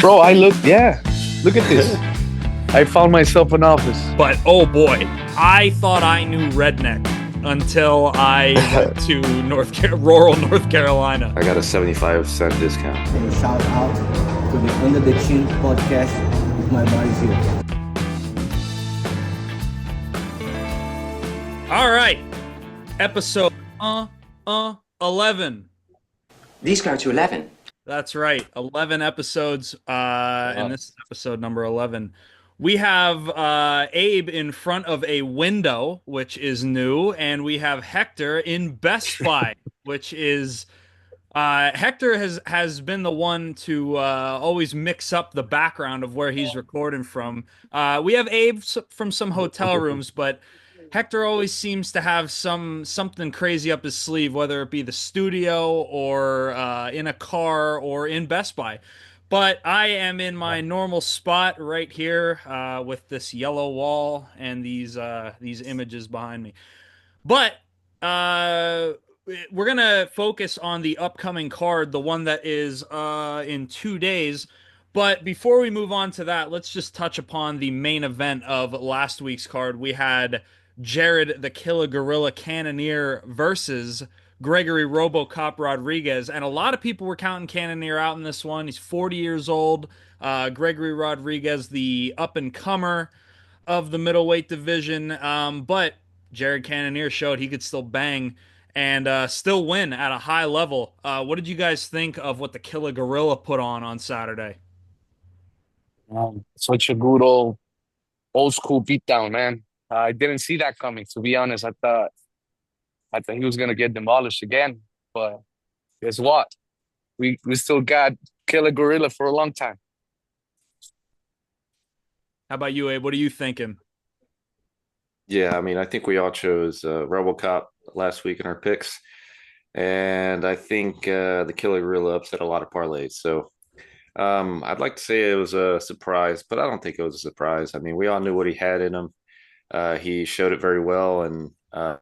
Bro, yeah. Look at this. I found myself an office. But oh boy, I thought I knew redneck until I went to rural North Carolina. I got a 75-cent discount. And shout out to the Under the Chin podcast with my buddies here. All right, episode 11. These go to 11. That's right, 11 episodes, and this is episode number 11. We have Abe in front of a window, which is new, and we have Hector in Best Buy, which is Hector has been the one to always mix up the background of where he's recording from. We have Abe from some hotel rooms, but Hector always seems to have something crazy up his sleeve, whether it be the studio or in a car or in Best Buy. But I am in my normal spot right here with this yellow wall and these images behind me. But we're gonna focus on the upcoming card, the one that is in 2 days. But before we move on to that, let's just touch upon the main event of last week's card. We had Jared the Killer Gorilla Cannonier versus Gregory RoboCop Rodriguez, and a lot of people were counting Cannonier out in this one. He's 40 years old. Gregory Rodriguez, the up-and-comer of the middleweight division, but Jared Cannonier showed he could still bang and still win at a high level. What did you guys think of what the Killer Gorilla put on Saturday? Such a good old school beatdown, man. I didn't see that coming, to be honest. I thought he was gonna get demolished again, but guess what? We still got Killer Gorilla for a long time. How about you, Abe? What are you thinking? Yeah, I mean, I think we all chose RoboCop last week in our picks, and I think the Killer Gorilla upset a lot of parlays. So I'd like to say it was a surprise, but I don't think it was a surprise. I mean, we all knew what he had in him. He showed it very well, and I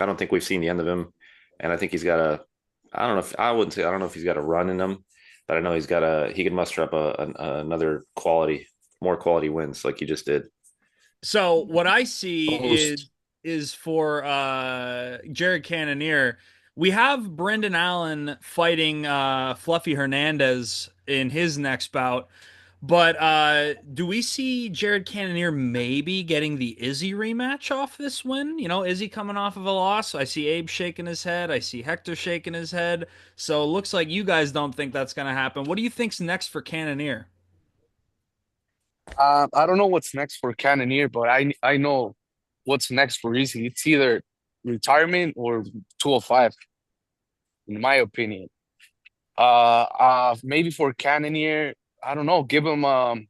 don't think we've seen the end of him. And I think he's got a, I don't know if I wouldn't say I don't know if he's got a run in him, but I know he can muster up another more quality wins like he just did. So what I see Almost. is for Jared Cannonier, we have Brendan Allen fighting Fluffy Hernandez in his next bout. But do we see Jared Cannonier maybe getting the Izzy rematch off this win? You know, Izzy coming off of a loss. I see Abe shaking his head. I see Hector shaking his head. So it looks like you guys don't think that's going to happen. What do you think's next for Cannonier? I don't know what's next for Cannonier, but I know what's next for Izzy. It's either retirement or 205, in my opinion. Maybe for Cannonier, I don't know. Give him. I'm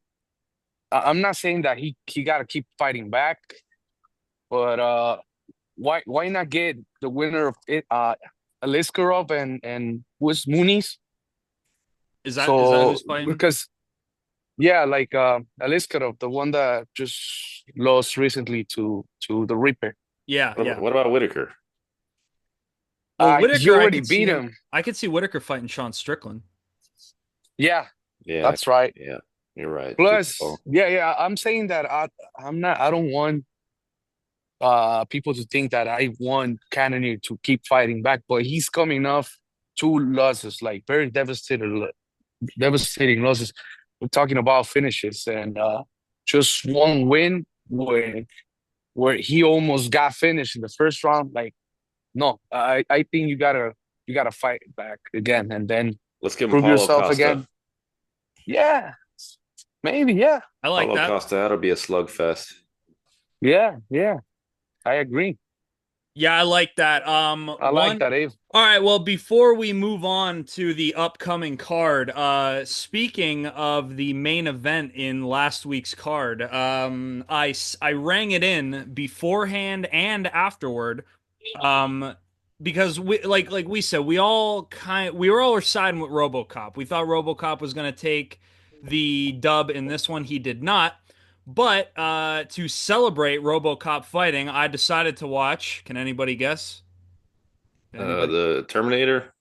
not saying that he got to keep fighting back, but why not get the winner of it, Aliskerov and Wes Muniz? Is that So who's fighting? because yeah, like Aliskerov, the one that just lost recently to the Reaper. Yeah, yeah. What about Whitaker? Well, He Whitaker, already beat him. I could see Whitaker fighting Sean Strickland. Yeah, Yeah, that's right. yeah, you're right. Plus, Oh, yeah, I'm saying that I don't want people to think that I want Cannonier to keep fighting back, but he's coming off two losses, like very devastating losses. We're talking about finishes and just one win where he almost got finished in the first round. Like, no, I think you gotta fight back again and then let's give him prove Paulo yourself Costa. again. Yeah, maybe, yeah. I like Paulo that. Costa, that'll be a slugfest. Yeah, I agree. Yeah, I like that. I like that, Ave. All right, well, before we move on to the upcoming card, speaking of the main event in last week's card, I rang it in beforehand and afterward, because like we said, we were all siding with RoboCop. We thought RoboCop was going to take the dub in this one. He did not. But to celebrate RoboCop fighting, I decided to watch. Can anybody guess? The Terminator.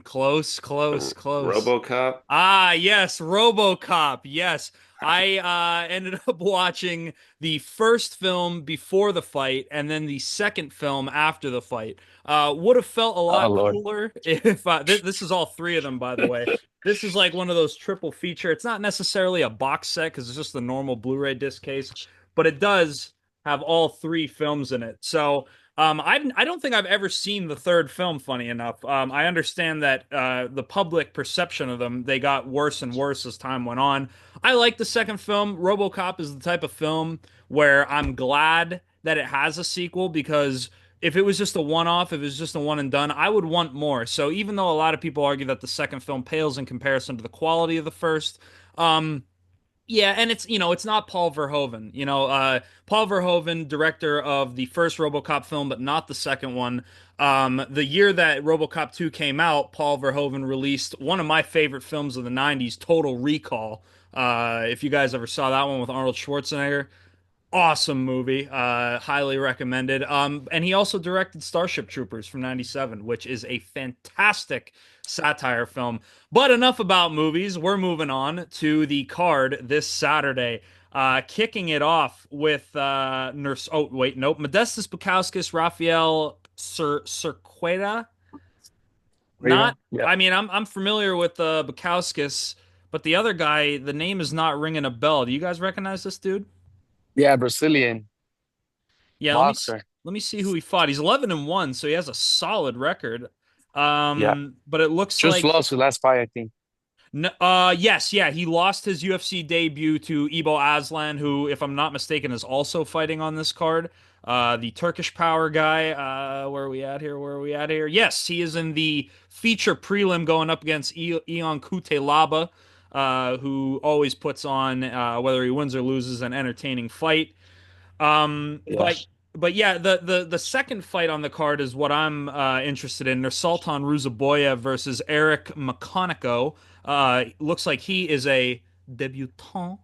Close, close, close. RoboCop. Ah, yes, RoboCop. Yes. I ended up watching the first film before the fight and then the second film after the fight. Would have felt a Oh lot Lord. cooler if this is all three of them, by the way. This is like one of those triple feature. It's not necessarily a box set because it's just the normal Blu-ray disc case, but it does have all three films in it. So I don't think I've ever seen the third film, funny enough. I understand that the public perception of them, they got worse and worse as time went on. I like the second film. RoboCop is the type of film where I'm glad that it has a sequel because if it was just a one-off, if it was just a one and done, I would want more. So even though a lot of people argue that the second film pales in comparison to the quality of the first, um, yeah, and it's not Paul Verhoeven. Paul Verhoeven, director of the first RoboCop film, but not the second one. The year that RoboCop 2 came out, Paul Verhoeven released one of my favorite films of the 90s, Total Recall. If you guys ever saw that one with Arnold Schwarzenegger, awesome movie. Highly recommended. And he also directed Starship Troopers from '97, which is a fantastic satire film. But enough about movies. We're moving on to the card this Saturday. Kicking it off with Nurse. Oh wait, nope. Modestus Bukauskas, Raphael Cerqueda. Not. Rita? Yeah. I mean, I'm familiar with Bukauskas, but the other guy, the name is not ringing a bell. Do you guys recognize this dude? Yeah, Brazilian Yeah, boxer. let me see who he fought. He's 11-1, so he has a solid record. Yeah. But it looks Just like lost the last fight, I think. yes, yeah, he lost his UFC debut to Ibo Aslan, who, if I'm not mistaken, is also fighting on this card. The Turkish Power guy. Where are we at here? Where are we at here? Yes, he is in the feature prelim going up against Ion Kutelaba, who always puts on, whether he wins or loses, an entertaining fight. Um, Yeah. but but yeah, the second fight on the card is what I'm interested in. There's Sultan Ruzaboyev versus Eric McConico. Looks like he is a debutant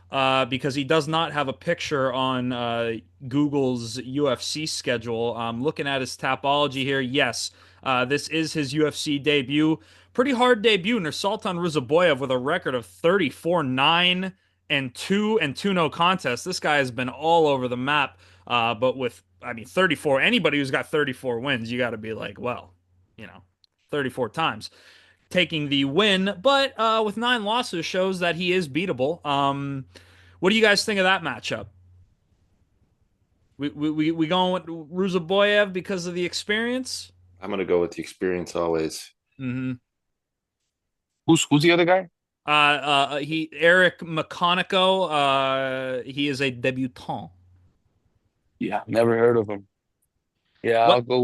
because he does not have a picture on Google's UFC schedule. Looking at his Tapology here, yes, this is his UFC debut. Pretty hard debut. Nursultan Ruzaboyev with a record of 34-9 and 2 no contests. This guy has been all over the map. But with, I mean, 34, anybody who's got 34 wins, you got to be like, well, 34 times taking the win, but with 9 losses shows that he is beatable. What do you guys think of that matchup? We going with Ruzaboyev because of the experience? I'm gonna go with the experience always. Mm-hmm. Who's the other guy? He Eric McConico. He is a debutant. Yeah, never heard of him. Yeah, I'll What? go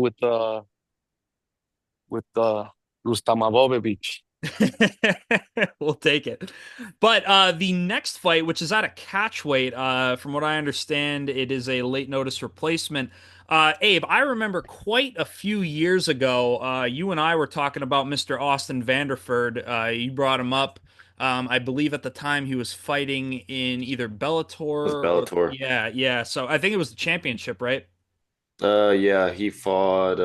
with Rustamavovic. We'll take it. But the next fight, which is at a catch weight, from what I understand, it is a late notice replacement. Abe, I remember quite a few years ago, you and I were talking about Mr. Austin Vanderford. You brought him up. I believe at the time he was fighting in either Bellator It was or Bellator. yeah, yeah. So I think it was the championship, right? Yeah, he fought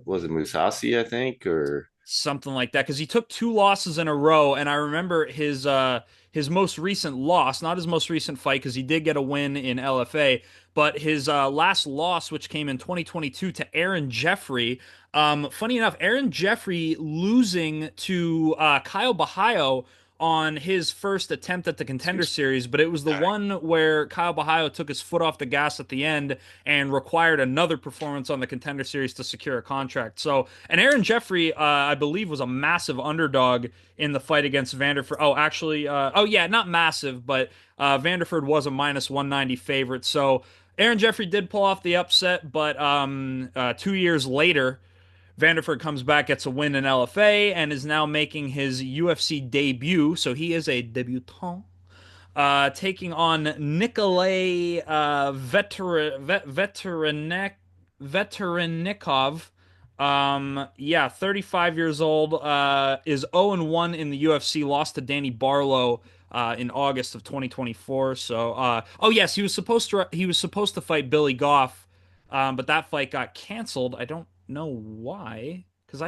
was it Musasi, I think, or Something like that because he took 2 losses in a row, and I remember his most recent loss, not his most recent fight because he did get a win in LFA, but his last loss, which came in 2022 to Aaron Jeffrey. Funny enough, Aaron Jeffrey losing to Kyle Bahayo on his first attempt at the Contender Series, but it was the one where Kyle Bahayo took his foot off the gas at the end and required another performance on the Contender Series to secure a contract. So, and Aaron Jeffrey, I believe, was a massive underdog in the fight against Vanderford. Oh, actually, oh yeah, not massive, but Vanderford was a minus 190 favorite. So Aaron Jeffrey did pull off the upset, but 2 years later, Vanderford comes back, gets a win in LFA, and is now making his UFC debut. So he is a debutant, taking on Nikolay Veterinikov. Yeah, 35 years old, is 0-1 in the UFC, lost to Danny Barlow in August of 2024. So, oh yes, he was supposed to fight Billy Goff, but that fight got canceled. I don't know why. Because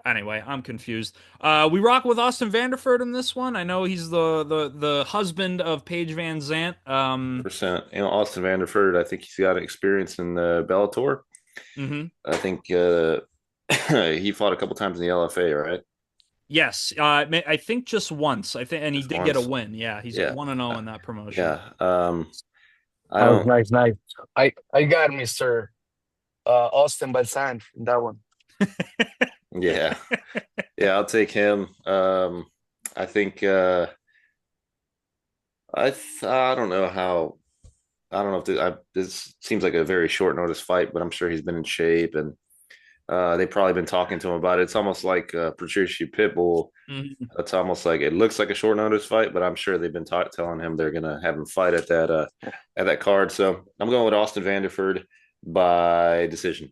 anyway, I'm confused. We rock with Austin Vanderford in this one. I know he's the husband of Paige Van Zant. 100%. Austin Vanderford, I think he's got experience in the Bellator. Mhm. I think he fought a couple times in the LFA, right? Yes, I think just once. I think, and he Just did get a once. win. Yeah, he's Yeah. 1-0 in that promotion. Yeah. I That was don't. nice, nice. I got Mr. Austin Balsan in that one. Yeah. Yeah, I'll take him. I think I don't know how. I don't know if this seems like a very short notice fight, but I'm sure he's been in shape and they've probably been talking to him about it. It's almost like Patricia Pitbull. Mhm. It's almost like it looks like a short notice fight, but I'm sure they've been telling him they're gonna have him fight at that card. So I'm going with Austin Vanderford by decision.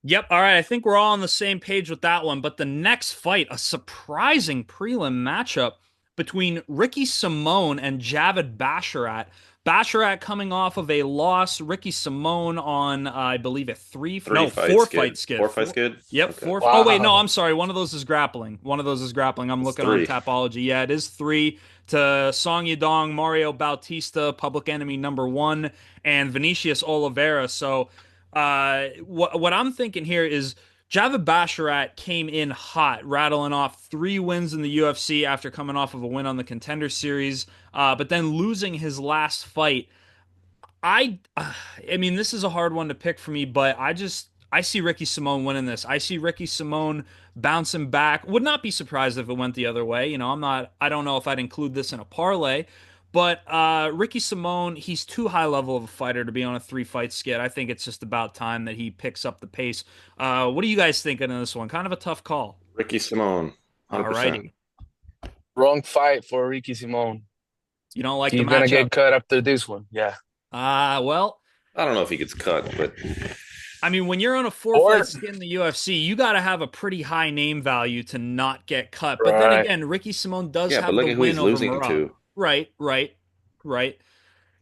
Yep. All right. I think we're all on the same page with that one. But the next fight, a surprising prelim matchup between Ricky Simone and Javid Basharat. Basharat coming off of a loss. Ricky Simone on, I believe, a Three no, fights four good. fight skid. Four fights good. Yep, Okay, four. Oh, wait, no, Wow. I'm sorry. One of those is grappling. One of those is grappling. I'm it's looking on three. Tapology. Yeah, it is three to Song Yadong, Mario Bautista, Public Enemy #1, and Vinicius Oliveira. So, what I'm thinking here is Javid Basharat came in hot, rattling off 3 wins in the UFC after coming off of a win on the Contender Series, but then losing his last fight. I mean, this is a hard one to pick for me, but I see Ricky Simone winning this. I see Ricky Simone bouncing back. Would not be surprised if it went the other way. I don't know if I'd include this in a parlay, but Ricky Simone, he's too high level of a fighter to be on a 3 fight skid. I think it's just about time that he picks up the pace. What are you guys thinking of this one? Kind of a tough call. Ricky Simone, 100%. Alrighty. Wrong fight for Ricky Simone. You don't like the He's gonna matchup? get cut after this one. Yeah. Well, I don't know if he gets cut, but I mean, when you're on a 4 fight Or skid in the UFC, you got to have a pretty high name value to not get cut. But then right. again, Ricky Simone does yeah, but have look the at who win he's over losing Marab. to. Right, right, right.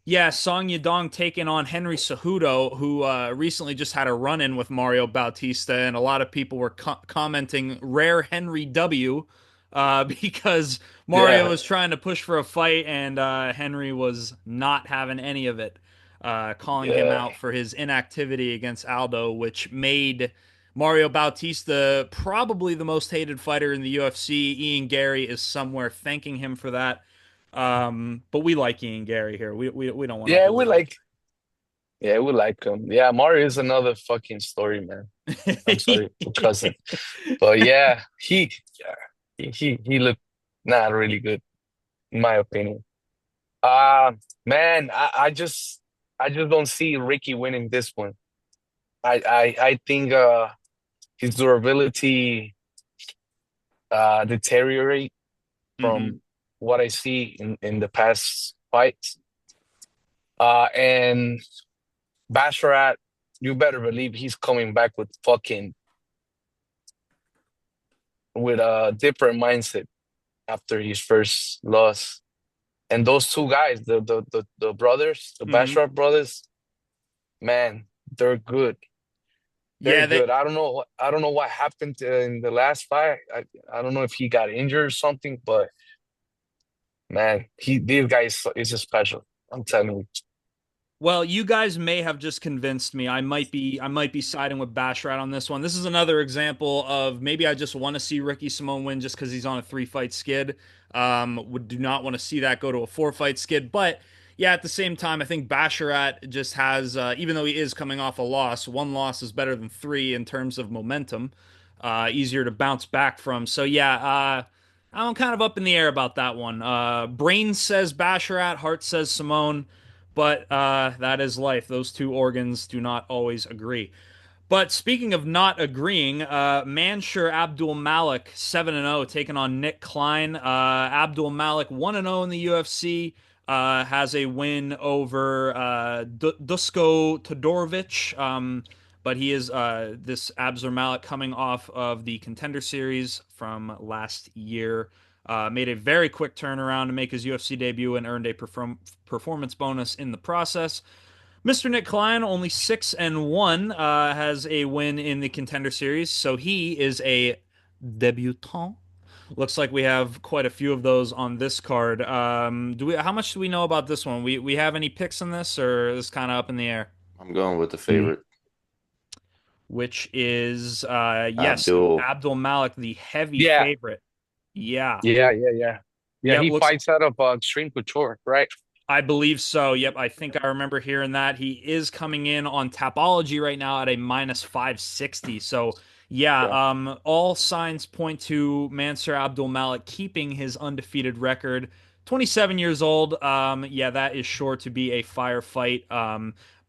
Yeah, Song Yadong taking on Henry Cejudo, who recently just had a run-in with Mario Bautista, and a lot of people were commenting "Rare Henry W," because Mario Yeah. was trying to push for a fight, and Henry was not having any of it, calling him Yeah. out for his inactivity against Aldo, which made Mario Bautista probably the most hated fighter in the UFC. Ian Gary is somewhere thanking him for that. But we like Ian Gary here. We don't want to Yeah, hold we it. like yeah, we like him. Yeah, Mario is another fucking story, man. I'm sorry for cussing. But yeah, he looked not really good, in my opinion. Man, I just don't see Ricky winning this one. I think his durability deteriorate Hmm. from what I see in the past fights. And Basharat, you better believe he's coming back with a different mindset after his first loss. And those two guys, the brothers, the Hmm. Basharat brothers, man, they're good. They're Yeah, they good. I don't know what happened in the last fight. I don't know if he got injured or something, but man, these guys is special. I'm telling you. Well, you guys may have just convinced me. I might be siding with Bashrat on this one. This is another example of maybe I just want to see Ricky Simone win just because he's on a 3 fight skid. Would do not want to see that go to a 4 fight skid. But yeah, at the same time, I think Basharat just has, even though he is coming off a loss, one loss is better than three in terms of momentum. Easier to bounce back from. So yeah, I'm kind of up in the air about that one. Brain says Basharat, heart says Simone. But that is life. Those two organs do not always agree. But speaking of not agreeing, Manshur Abdul Malik 7-0 taking on Nick Klein. Abdul Malik 1-0 in the UFC. Has a win over Dusko Todorovic. But he is this Abdul Malik coming off of the Contender Series from last year. Made a very quick turnaround to make his UFC debut and earned a performance bonus in the process. Mr. Nick Klein, only 6-1, has a win in the Contender Series, so he is a debutant. Looks like we have quite a few of those on this card. Do we? How much do we know about this one? We have any picks on this, or is this kind of up in the air? I'm going with the Mm. favorite, Which is yes, Abdul. Abdul Malik, the heavy Yeah, favorite. Yeah. yeah. Yep, He looks fights out of Extreme Couture, right? I believe so. Yep, I think I remember hearing that. He is coming in on Tapology right now at a minus 560. So, yeah, Yeah. all signs point to Mansur Abdul Malik keeping his undefeated record. 27 years old. Yeah, that is sure to be a firefight.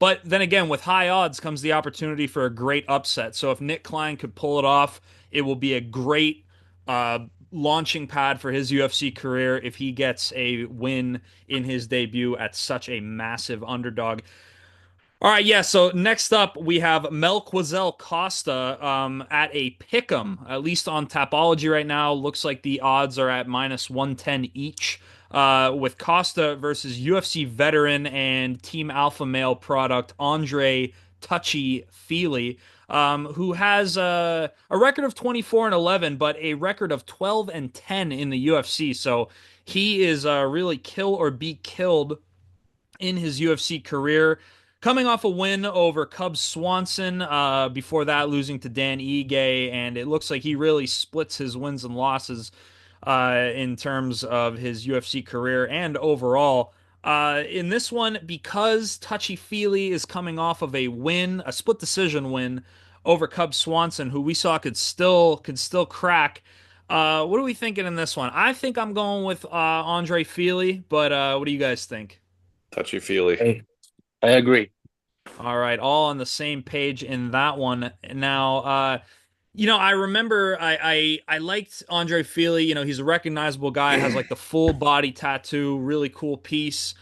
But then again, with high odds comes the opportunity for a great upset. So if Nick Klein could pull it off, it will be a great uh, launching pad for his UFC career if he gets a win in his debut at such a massive underdog. All right, yeah. So next up, we have Melquizel Costa at a pick'em, at least on Tapology right now. Looks like the odds are at minus 110 each. With Costa versus UFC veteran and Team Alpha Male product Andre Touchy Feely, who has a record of 24-11, but a record of 12-10 in the UFC. So he is really kill or be killed in his UFC career. Coming off a win over Cub Swanson, before that losing to Dan Ige, and it looks like he really splits his wins and losses in terms of his UFC career and overall. In this one, because Touchy Feely is coming off of a win, a split decision win over Cub Swanson, who we saw could still crack. What are we thinking in this one? I think I'm going with Andre Feely, but what do you guys think? Touchy feely. Hey, I agree. All right, all on the same page in that one. Now, I remember I liked Andre Feely. He's a recognizable guy, has like the full body tattoo, really cool piece.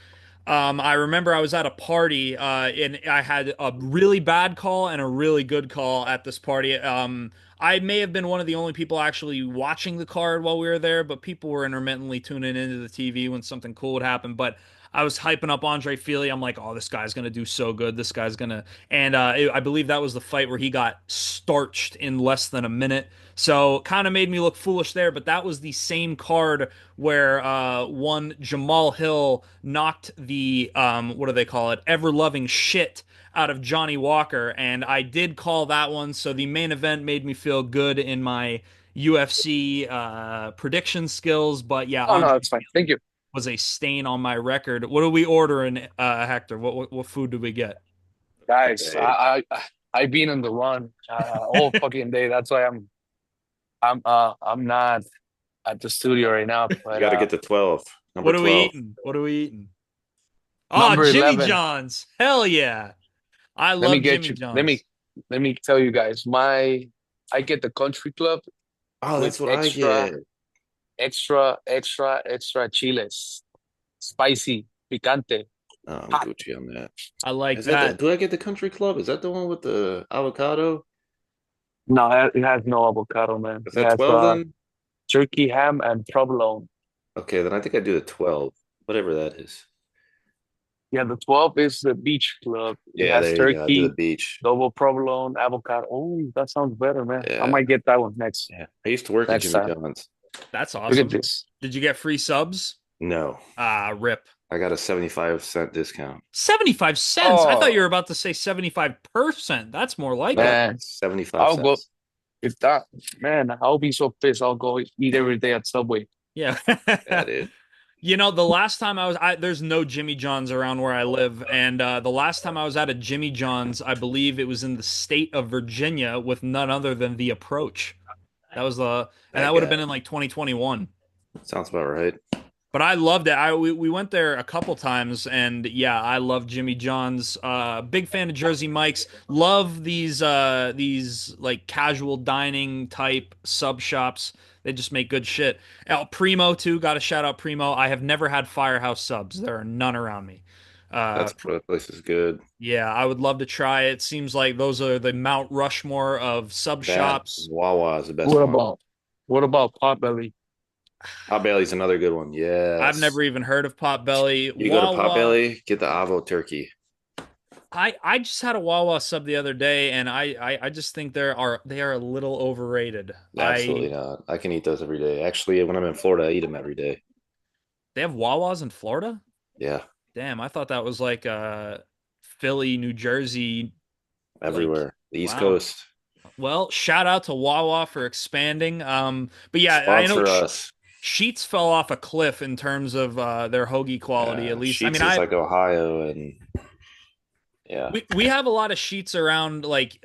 I remember I was at a party, and I had a really bad call and a really good call at this party. I may have been one of the only people actually watching the card while we were there, but people were intermittently tuning into the TV when something cool would happen. But I was hyping up Andre Feely. I'm like, oh, this guy's gonna do so good. This guy's gonna, and I believe that was the fight where he got starched in less than a minute. So kind of made me look foolish there, but that was the same card where one Jamal Hill knocked the what do they call it? Ever loving shit out of Johnny Walker, and I did call that one. So the main event made me feel good in my UFC prediction skills. But yeah, Oh no, Andre it's fine. Thank you, was a stain on my record. What are we ordering, Hector? What food do we get? guys. Okay. I've been on the run all fucking day. That's why I'm not at the studio right now. You But got to get to 12. Number What are we 12. eating? What are we eating? Oh, number Jimmy 11. John's. Hell yeah. I Let me love get Jimmy you. Let me John's. let me tell you guys. I get the country club Oh, with that's what I get. extra chiles, spicy, picante, Oh, I'm hot. Gucci on that. I like Is that that. do I get the country club? Is that the one with the avocado? No, it has no avocado, man. Is It that has 12 then? turkey, ham, and provolone. Okay, then I think I do the 12, whatever that is. Yeah, the 12 is the beach club. It Yeah, has there you go. I do the turkey, beach. double provolone, avocado. Oh, that sounds better, man. I Yeah. might get that one next Yeah. I used to work at next Jimmy time. John's. That's Look at awesome. this. Did you get free subs? No, Ah, rip. I got a 75-cent discount. 75 cents. I thought you were Oh, about to say 75%. That's more like it. No, man. 75 I'll go cents. if that man, I'll be so pissed. I'll go eat every day at Subway. Yeah. Yeah, dude. The last time there's no Jimmy John's around where I live, and the last time I was at a Jimmy John's, I believe it was in the state of Virginia with none other than The Approach. And That that would have guy. been in like 2021. Sounds about right. But I loved it. We went there a couple times, and yeah, I love Jimmy John's. Big fan of Jersey Mike's. Love these like casual dining type sub shops. They just make good shit. El Primo too. Got to shout out Primo. I have never had Firehouse subs. There are none around me. That's that place is good. Yeah, I would love to try it. Seems like those are the Mount Rushmore of sub That shops. Wawa is the best What one. about what about Potbelly? Potbelly's another good one. I've Yes. never even heard of Potbelly. You go to Wawa. Potbelly, get the Avo turkey. I just had a Wawa sub the other day, and I just think they are a little overrated. Absolutely not. I can eat those every day. Actually, when I'm in Florida, I eat them every day. They have Wawas in Florida? Yeah, Damn, I thought that was like Philly, New Jersey, like everywhere. The East wow. Coast. Well, shout out to Wawa for expanding. But yeah, I know Sponsor us. Sheets fell off a cliff in terms of their hoagie quality, at Yeah, least. I mean, Sheets is like Ohio, and yeah, we have a lot of sheets around like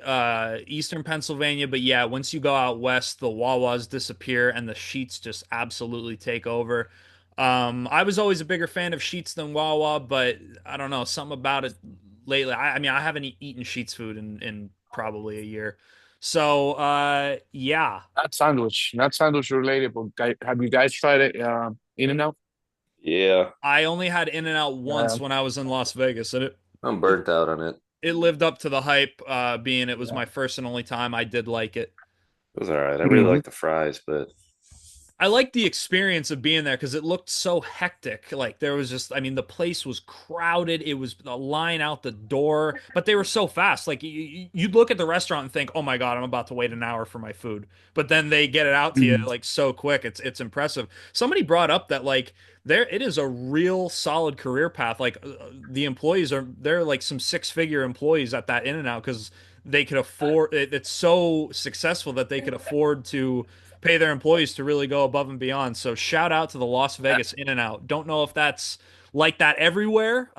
eastern Pennsylvania, but yeah, once you go out west, the Wawas disappear and the sheets just absolutely take over. I was always a bigger fan of sheets than Wawa, but I don't know, something about it lately. I mean, I haven't eaten sheets food in probably a year. So yeah, Not sandwich related, but have you guys tried it? In-N-Out? yeah. I only had In-N-Out Yeah, once when I was in Las Vegas, and I'm it, burnt out on it. it lived up to the hype, being it was yeah. my first and only time. I did like it. It was all right. I really Hmm. like the fries, but I liked the experience of being there because it looked so hectic. Like there was just, I mean, the place was crowded. It was a line out the door, but they were so fast. Like you'd look at the restaurant and think, "Oh my God, I'm about to wait an hour for my food." But then they get it out to you Hmm. like so quick. It's impressive. Somebody brought up that like there it is a real solid career path. Like the employees are they're like some six-figure employees at that In-N-Out because they could afford it's so successful that they could afford to pay their employees to really go above and beyond. So shout out to the Las Vegas In-N-Out. Don't know if that's like that everywhere.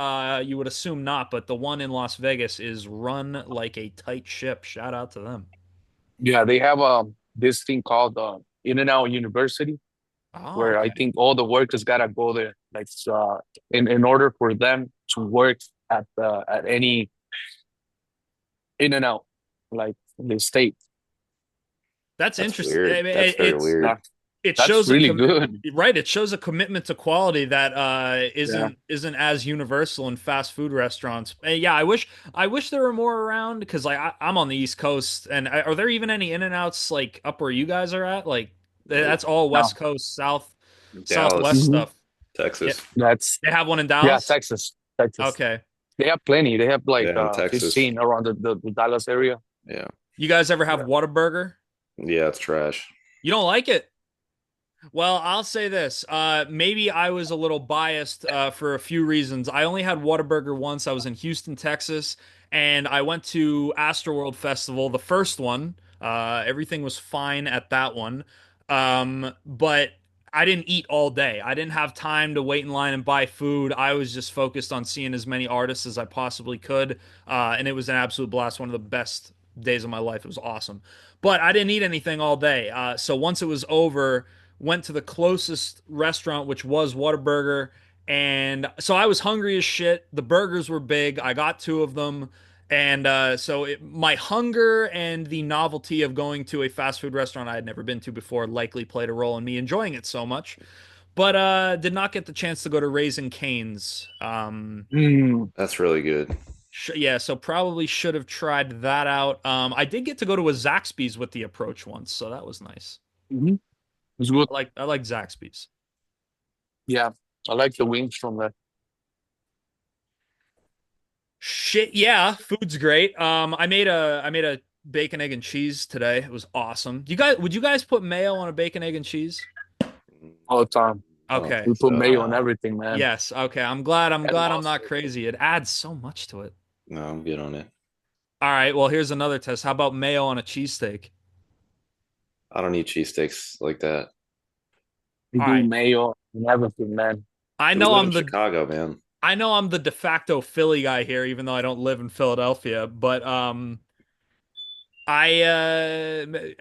You would assume not, but the one in Las Vegas is run like a tight ship. Shout out to them. Yeah, they have this thing called In-N-Out University, Oh, where I okay. think all the workers gotta go there. Like in order for them to work at any In-N-Out, like in the state. That's that's interesting. I weird. mean, That's very Yeah, weird. it that's shows a really good. right. It shows a commitment to quality that Yeah. isn't as universal in fast food restaurants. Yeah, I wish there were more around because like I'm on the East Coast, and are there even any In-N-Outs like up where you guys are at? Like Nope. that's all No. West Coast, Southwest Dallas, Hmm. stuff. Yeah, Texas. That's they have one in Yeah, Dallas. Texas. Texas. Okay, They have plenty. They have like Yeah, in Texas. 15 around the Dallas area. Yeah. you guys ever have Yeah. Whataburger? Yeah, it's trash. You don't like it? Well, I'll say this. Maybe I was a little biased for a few reasons. I only had Whataburger once. I was in Houston, Texas, and I went to Astroworld Festival, the first one. Everything was fine at that one. But I didn't eat all day. I didn't have time to wait in line and buy food. I was just focused on seeing as many artists as I possibly could. And it was an absolute blast. One of the best days of my life. It was awesome. But I didn't eat anything all day. So once it was over, went to the closest restaurant, which was Whataburger. And so I was hungry as shit. The burgers were big. I got two of them. And my hunger and the novelty of going to a fast food restaurant I had never been to before likely played a role in me enjoying it so much. But did not get the chance to go to Raising Cane's. Mm. That's really good. Yeah, so probably should have tried that out. I did get to go to a Zaxby's with the approach once, so that was nice. Hmm. It's good. I like Zaxby's. Yeah, I like the wings from there. Shit, yeah, food's great. I made a bacon, egg, and cheese today. It was awesome. Would you guys put mayo on a bacon, egg, and cheese? All the time. I don't Okay. We think put so. mayo on No, everything, man. Yes. Okay. I'm glad I'm not And crazy. It adds so much to it. no, I'm good on it. All right. Well, here's another test. How about mayo on a cheesesteak? I don't eat cheesesteaks like that. we All do right. mayo and everything, man. I We know live in I'm the Chicago, man. I know I'm the de facto Philly guy here, even though I don't live in Philadelphia. But I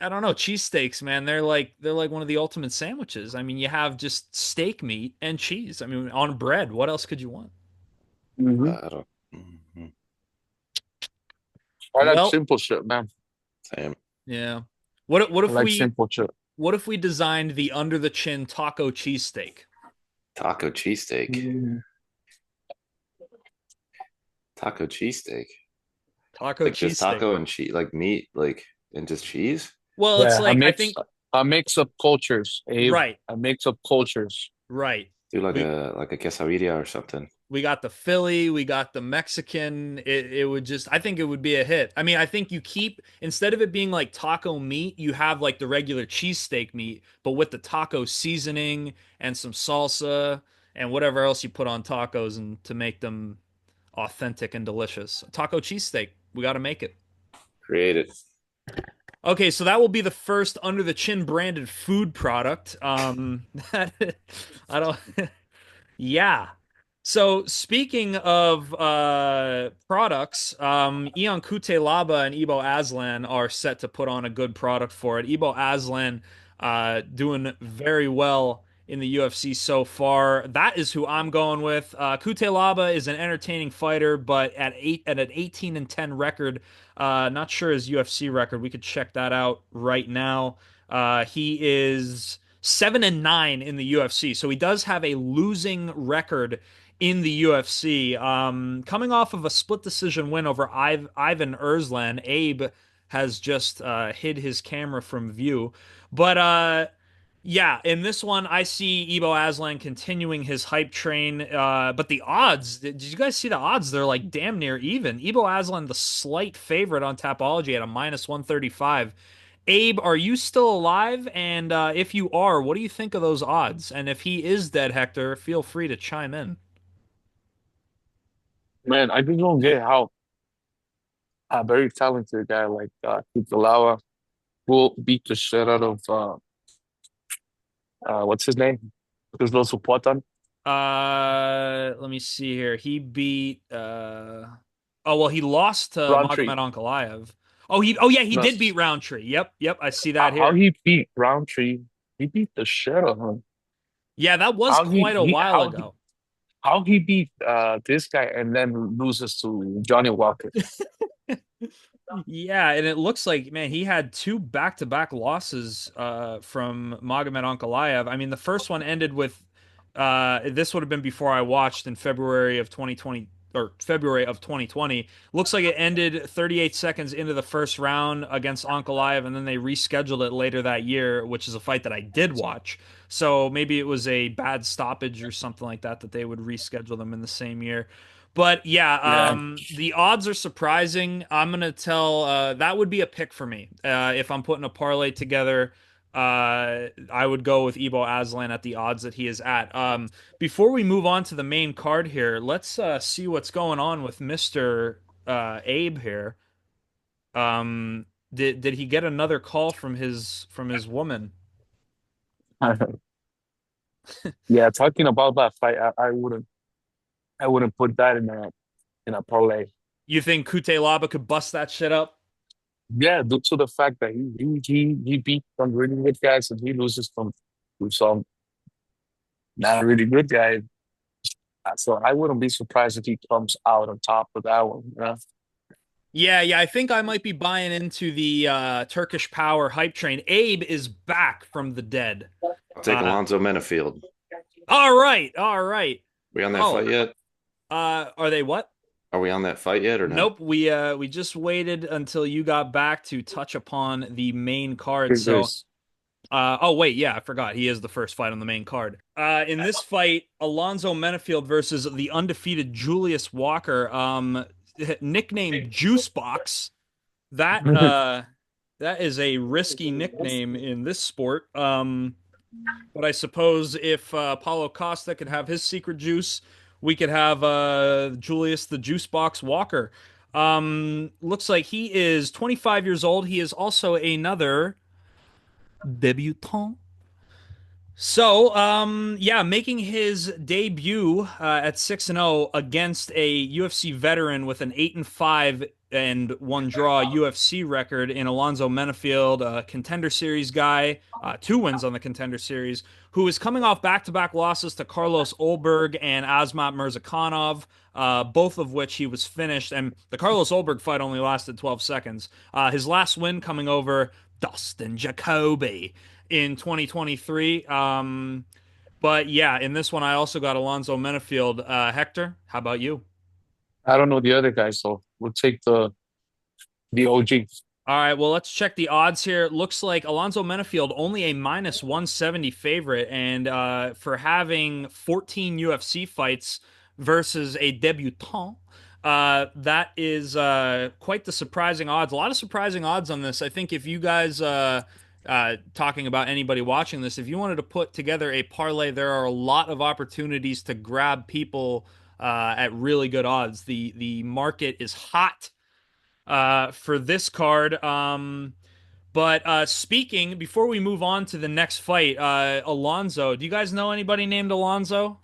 don't know, cheesesteaks, man. They're like one of the ultimate sandwiches. I mean, you have just steak meat and cheese. I mean, on bread. What else could you want? Hmm. I don't. Mhm. I like Well, simple shit, man. Same. yeah. What I if like we simple shit. what if we designed the under the chin taco cheesesteak? Taco cheesesteak. Mm. Taco cheesesteak. Taco Like just cheesesteak. taco and cheese, like meat, like and just cheese. Well, it's Yeah, like I think a mix of cultures, Abe. right, A mix of cultures. right. Do We like a quesadilla or something. We got the Philly, we got the Mexican. It would just, I think it would be a hit. I mean, I think you keep, instead of it being like taco meat, you have like the regular cheesesteak meat, but with the taco seasoning and some salsa and whatever else you put on tacos and to make them authentic and delicious. Taco cheesesteak, we got to make it. Created. Okay, so that will be the first under the chin branded food product. That I don't. Yeah. So speaking of products, Ion Kutelaba and Ibo Aslan are set to put on a good product for it. Ibo Aslan doing very well in the UFC so far. That is who I'm going with. Kutelaba is an entertaining fighter, but at an 18-10 record, not sure his UFC record. We could check that out right now. He is 7-9 in the UFC. So he does have a losing record in the UFC. Coming off of a split decision win over Ivan Erslan, Abe has just hid his camera from view. But yeah, in this one, I see Ibo Aslan continuing his hype train. But the odds, did you guys see the odds? They're like damn near even. Ibo Aslan, the slight favorite on Tapology at a minus 135. Abe, are you still alive? And if you are, what do you think of those odds? And if he is dead, Hector, feel free to chime in. Man, I just don't get how a very talented guy like Kuchelawa will beat the shit out of what's his name? There's no Supotan. Let me see here. He beat oh well, he lost to Roundtree. Magomed Ankalaev. Oh yeah, he No, did beat Roundtree. Yep, I see that how here. he beat Roundtree? He beat the shit out of him. Yeah, that was How quite a while ago. how he beat this guy and then loses to Johnny Walker. Yeah, and it looks like, man, he had two back-to-back losses from Magomed Ankalaev. I mean, the first one ended with this would have been before I watched in February of 2020 or February of 2020. Looks like it ended 38 seconds into the first round against Ankalaev, and then they rescheduled it later that year, which is a fight that I did watch. So maybe it was a bad stoppage or something like that that they would reschedule them in the same year. But yeah, Yeah. the odds are surprising. I'm gonna tell that would be a pick for me. If I'm putting a parlay together, I would go with Ibo Aslan at the odds that he is at. Before we move on to the main card here, let's see what's going on with Mr. Abe here. Did he get another call from his woman? Yeah, talking about that fight, I wouldn't put that in a parlay. You think Kute Laba could bust that shit up? Yeah, due to the fact that he beat some really good guys and he loses to some not really good guys. So I wouldn't be surprised if he comes out on top of that one. You know? Yeah, I think I might be buying into the Turkish Power hype train. Abe is back from the dead. I'll take Uh, Alonzo Menafield. all right. We on that Oh, fight yet? are they what? Are we on that fight yet or no? Nope. We just waited until you got back to touch upon the main card. So, There's oh wait, yeah, I forgot. He is the first fight on the main card. In this fight, Alonzo Menafield versus the undefeated Julius Walker, nicknamed Juicebox. That that is a risky nickname in this sport. But I suppose if Paulo Costa could have his secret juice, we could have Julius the Juicebox Walker. Looks like he is 25 years old. He is also another débutant. So, yeah, making his debut at 6-0 against a UFC veteran with an 8-5 and one draw UFC record in Alonzo Menafield, a Contender Series guy, two wins on the Contender Series, who is coming off back-to-back losses to Carlos Olberg and Azmat Mirzakhanov, both of which he was finished. And the Carlos Olberg fight only lasted 12 seconds. His last win coming over Dustin Jacoby in 2023. But yeah, in this one, I also got Alonzo Menafield. Hector, how about you? I don't know the other guy, so we'll take the OG. All right, well, let's check the odds here. Looks like Alonzo Menafield only a minus 170 favorite, and for having 14 UFC fights, versus a debutant. That is quite the surprising odds. A lot of surprising odds on this. I think if you guys, talking about anybody watching this, if you wanted to put together a parlay, there are a lot of opportunities to grab people at really good odds. The market is hot for this card. But speaking, before we move on to the next fight, Alonzo, do you guys know anybody named Alonzo?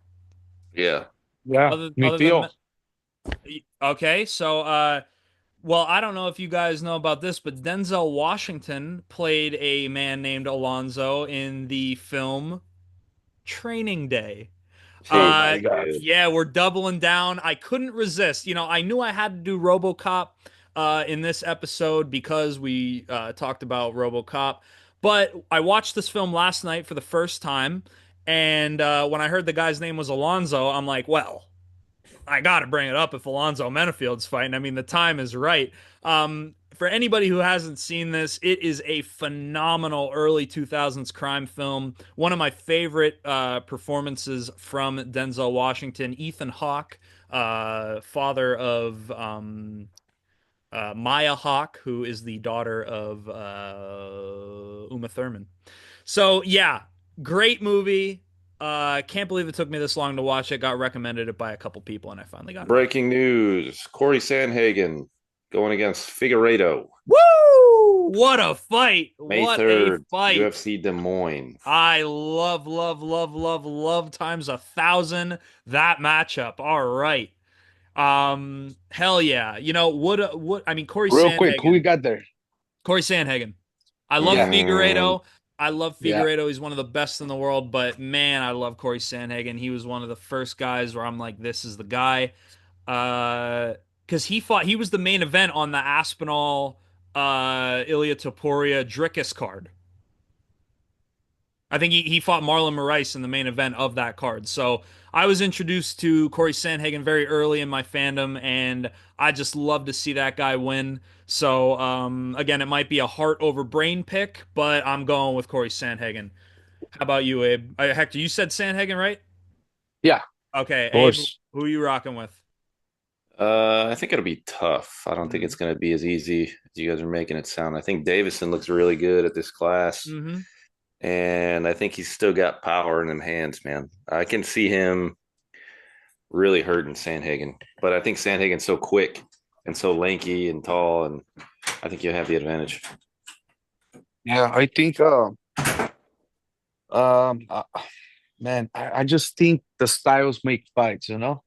Yeah. Yeah, me Other than too. okay, so well, I don't know if you guys know about this, but Denzel Washington played a man named Alonzo in the film Training Day. Oh my God. Yeah, we're doubling down. I couldn't resist. I knew I had to do RoboCop in this episode because we talked about RoboCop. But I watched this film last night for the first time, and when I heard the guy's name was Alonzo, I'm like, well, I got to bring it up if Alonzo Menifield's fighting. I mean, the time is right. For anybody who hasn't seen this, it is a phenomenal early 2000s crime film. One of my favorite performances from Denzel Washington. Ethan Hawke, father of Maya Hawke, who is the daughter of Uma Thurman. So yeah, great movie. Can't believe it took me this long to watch it. Got recommended it by a couple people, and I finally got around. Breaking news: Corey Sandhagen going against Figueiredo, Woo! What a fight! May What a 3rd, fight! UFC Des Moines. I love, love, love, love, love times 1,000 that matchup. All right. Hell yeah. What I mean, Real quick, who we got there? Corey Sandhagen. I love Yeah, Mm, Figueiredo. I love yeah. Figueiredo. He's one of the best in the world, but man, I love Corey Sandhagen. He was one of the first guys where I'm like, this is the guy. Because he was the main event on the Aspinall, Ilya Topuria Dricus card. I think he fought Marlon Moraes in the main event of that card. So I was introduced to Corey Sandhagen very early in my fandom, and I just love to see that guy win. So again, it might be a heart over brain pick, but I'm going with Corey Sandhagen. How about you, Abe? Hector, you said Sandhagen, right? Yeah, of Okay, Abe, course. who are you rocking with? I think it'll be tough. I don't think Mm-hmm. it's going to be as easy as you guys are making it sound. I think Davison looks really good at this class, Mm-hmm. and I think he's still got power in them hands, man. I can see him really hurting Sandhagen, but I think Sandhagen's so quick and so lanky and tall, and I think you'll have the advantage. Yeah, I think um uh, man, I just think the styles make fights, you know?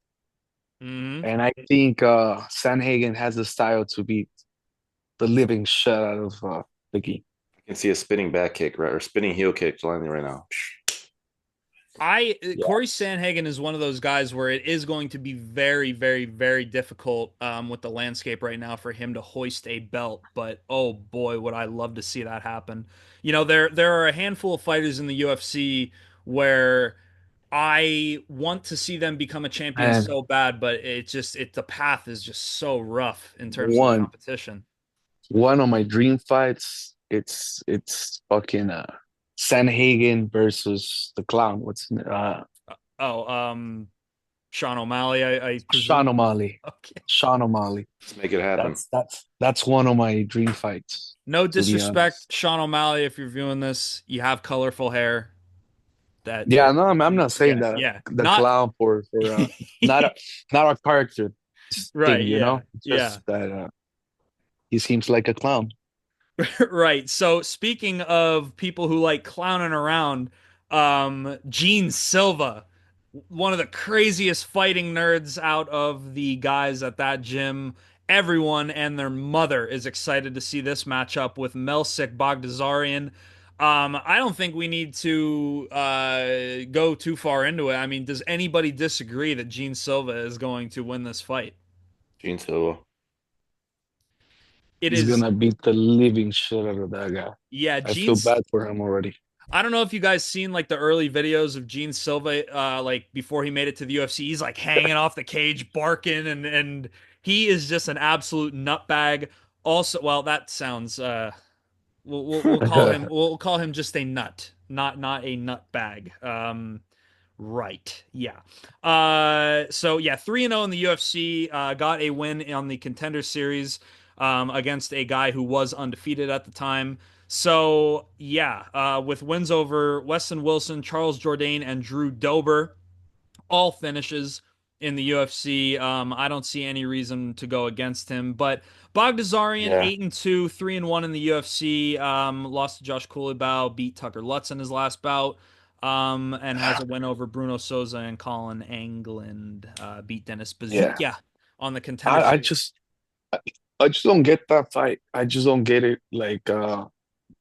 Mm-hmm. And I think Sanhagen has the style to beat the living shit out of Biggie. I can see a spinning back kick, right, or spinning heel kick landing right now. Yeah. Corey Sandhagen is one of those guys where it is going to be very, very, very difficult with the landscape right now for him to hoist a belt. But oh boy, would I love to see that happen. There are a handful of fighters in the UFC where I want to see them become a champion And so bad, but the path is just so rough in terms of the one competition. one of my dream fights, it's fucking Sanhagen versus the clown. What's Oh, Sean O'Malley, I Sean presume. O'Malley. Okay. Sean O'Malley. Let's make it happen. That's one of my dream fights, No to be disrespect, honest. Sean O'Malley, if you're viewing this, you have colorful hair. That, Yeah, no, I'm not saying yeah, that yeah, the not clown for not a not a character right, thing, you yeah, know? It's yeah, just that he seems like a clown. right. So speaking of people who like clowning around, Gene Silva, one of the craziest fighting nerds out of the guys at that gym. Everyone and their mother is excited to see this matchup with Melsik Baghdasaryan. I don't think we need to go too far into it. I mean, does anybody disagree that Gene Silva is going to win this fight? Gene Silva. It He's is, gonna beat the living shit out of that guy. yeah, I feel bad for him already. I don't know if you guys seen like the early videos of Gene Silva, like before he made it to the UFC. He's like hanging off the cage, barking, and he is just an absolute nutbag. Also, well, that sounds we'll call him just a nut, not a nut bag. Right. Yeah. So yeah, 3-0 in the UFC, got a win on the Contender Series against a guy who was undefeated at the time. So yeah, with wins over Weston Wilson, Charles Jourdain, and Drew Dober, all finishes in the UFC. I don't see any reason to go against him. But Bogdasarian, Yeah. 8-2, 3-1 in the UFC. Lost to Josh Coulibaugh, beat Tucker Lutz in his last bout. And has a win over Bruno Souza and Colin England. Beat Dennis Yeah. Bazooka on the Contender I Series. just I, I just don't get that fight. I just don't get it. Like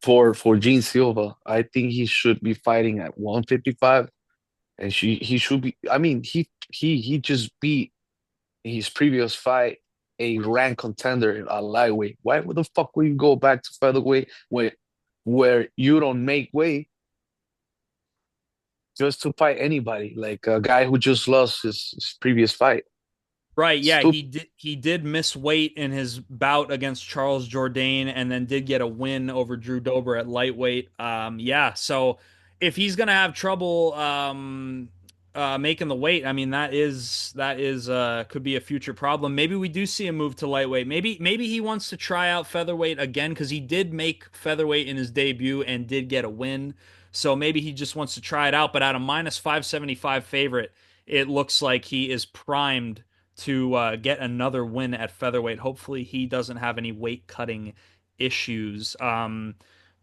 for Gene Silva, I think he should be fighting at 155, and he should be. I mean, he just beat his previous fight a ranked contender at lightweight. Why the fuck will you go back to featherweight where you don't make weight just to fight anybody? Like a guy who just lost his previous fight. Right, yeah, Stupid. he did miss weight in his bout against Charles Jourdain and then did get a win over Drew Dober at lightweight. Yeah, so if he's gonna have trouble making the weight, I mean that is could be a future problem. Maybe we do see a move to lightweight. Maybe he wants to try out featherweight again because he did make featherweight in his debut and did get a win. So maybe he just wants to try it out, but at a minus 575 favorite, it looks like he is primed to get another win at featherweight. Hopefully, he doesn't have any weight cutting issues.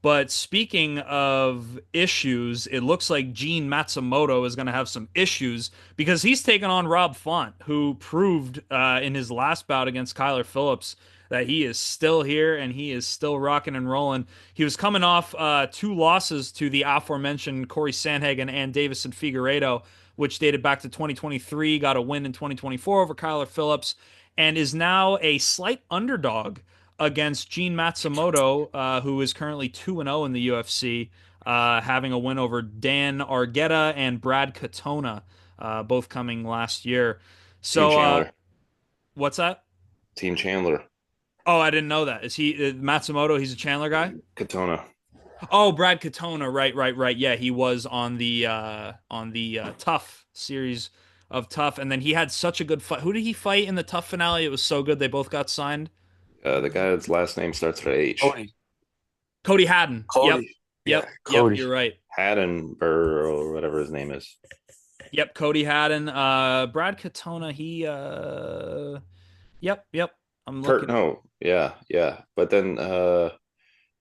But speaking of issues, it looks like Gene Matsumoto is going to have some issues because he's taken on Rob Font, who proved in his last bout against Kyler Phillips that he is still here and he is still rocking and rolling. He was coming off two losses to the aforementioned Corey Sandhagen and Davison Figueiredo, which dated back to 2023, got a win in 2024 over Kyler Phillips, and is now a slight underdog against Gene Matsumoto, who is currently 2-0 in the UFC, having a win over Dan Argueta and Brad Katona, both coming last year. Team So, Chandler. what's that? Team Chandler. Oh, I didn't know that. Is he Matsumoto? He's a Chandler guy? Katona. Oh, Brad Katona, right. Yeah, he was on the Tough series of Tough, and then he had such a good fight. Who did he fight in the Tough finale? It was so good they both got signed. The guy's last name starts with H. Cody. Cody Haddon. Yep, Cody. Yeah, yep. Cody. You're right. Haddonberg or whatever his name is. Yep, Cody Haddon. Brad Katona. Yep. I'm Kurt, looking. no, yeah. But then, yeah,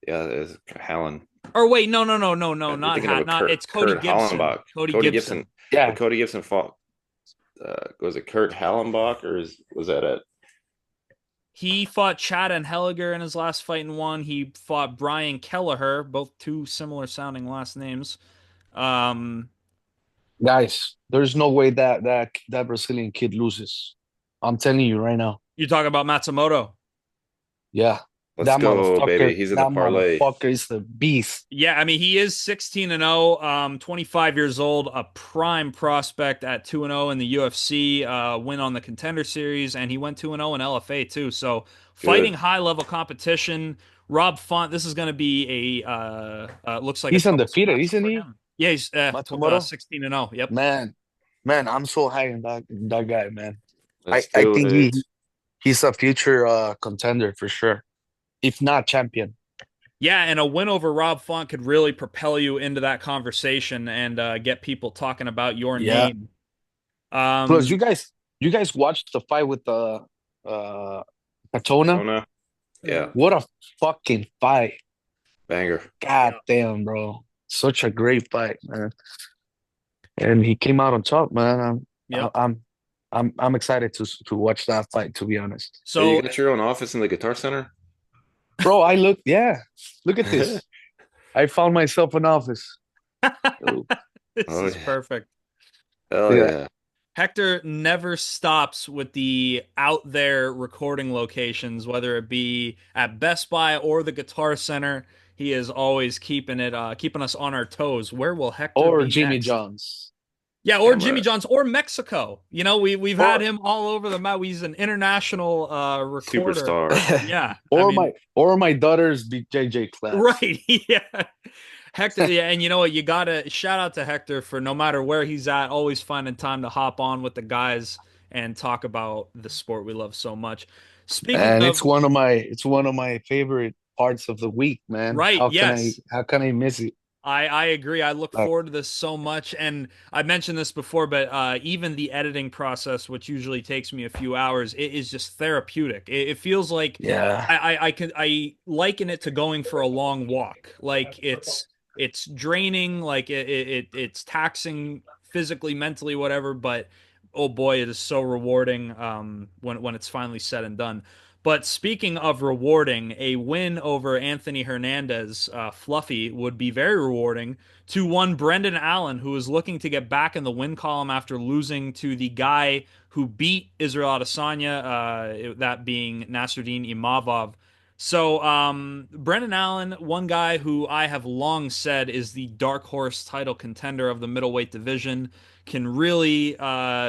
it's Hallen. Or wait, no, You're not thinking of a Not. It's Cody Kurt Gibson. Hallenbach. Cody Gibson. Yeah, But Cody Gibson fought. Was it Kurt Hallenbach or was that it? He fought Chad and Helliger in his last fight and won. He fought Brian Kelleher, both two similar sounding last names. Um, guys, there's no way that Brazilian kid loses. I'm telling you right now. you talk about Matsumoto. Yeah, Let's go, baby. He's in the that parlay. motherfucker is the beast. Yeah, I mean he is 16-0, 25 years old, a prime prospect at 2-0 in the UFC, win on the Contender Series, and he went 2-0 in LFA too. So fighting Good. high level competition. Rob Font, this is going to be looks like a He's troublesome undefeated, matchup isn't for he? him. Yeah, he's Matsumoto. 16-0. Yep. Man, I'm so high on that guy, man. Let's I do think it. he's a future contender for sure, if not champion. Yeah, and a win over Rob Font could really propel you into that conversation and get people talking about your Yeah. name. Plus, you guys watched the fight with the Katona? Katona. Yeah, What a fucking fight! banger. God damn, bro, such a great fight, man. And he came out on top, man. Yep. I'm excited to watch that fight. To be honest, So you So got your own office in the Guitar Center? bro, yeah. Look at this. I found myself an office. Oh, this Oh, is yeah. perfect. Oh Yeah. yeah. Hector never stops with the out there recording locations, whether it be at Best Buy or the Guitar Center. He is always keeping us on our toes. Where will Hector Or be Jimmy next? John's. Yeah, or I'm Jimmy a John's or Mexico. You know, we've Or- had him all over the map. He's an international recorder. superstar. Yeah, or I mean, my daughter's BJJ class. right. Yeah. Hector, yeah, and you know what? You gotta shout out to Hector for no matter where he's at, always finding time to hop on with the guys and talk about the sport we love so much. Speaking And of, it's one of my favorite parts of the week, man. right, yes, How can I miss it? I agree. I look Like, forward to this so much, and I mentioned this before, but even the editing process, which usually takes me a few hours, it is just therapeutic. It feels like yeah, I liken it to going for a long walk. Like it's draining, like it's taxing physically, mentally, whatever. But oh boy, it is so rewarding when it's finally said and done. But speaking of rewarding, a win over Anthony Hernandez, Fluffy, would be very rewarding to one Brendan Allen, who is looking to get back in the win column after losing to the guy who beat Israel Adesanya, that being Nasruddin Imavov. So, Brendan Allen, one guy who I have long said is the dark horse title contender of the middleweight division, can really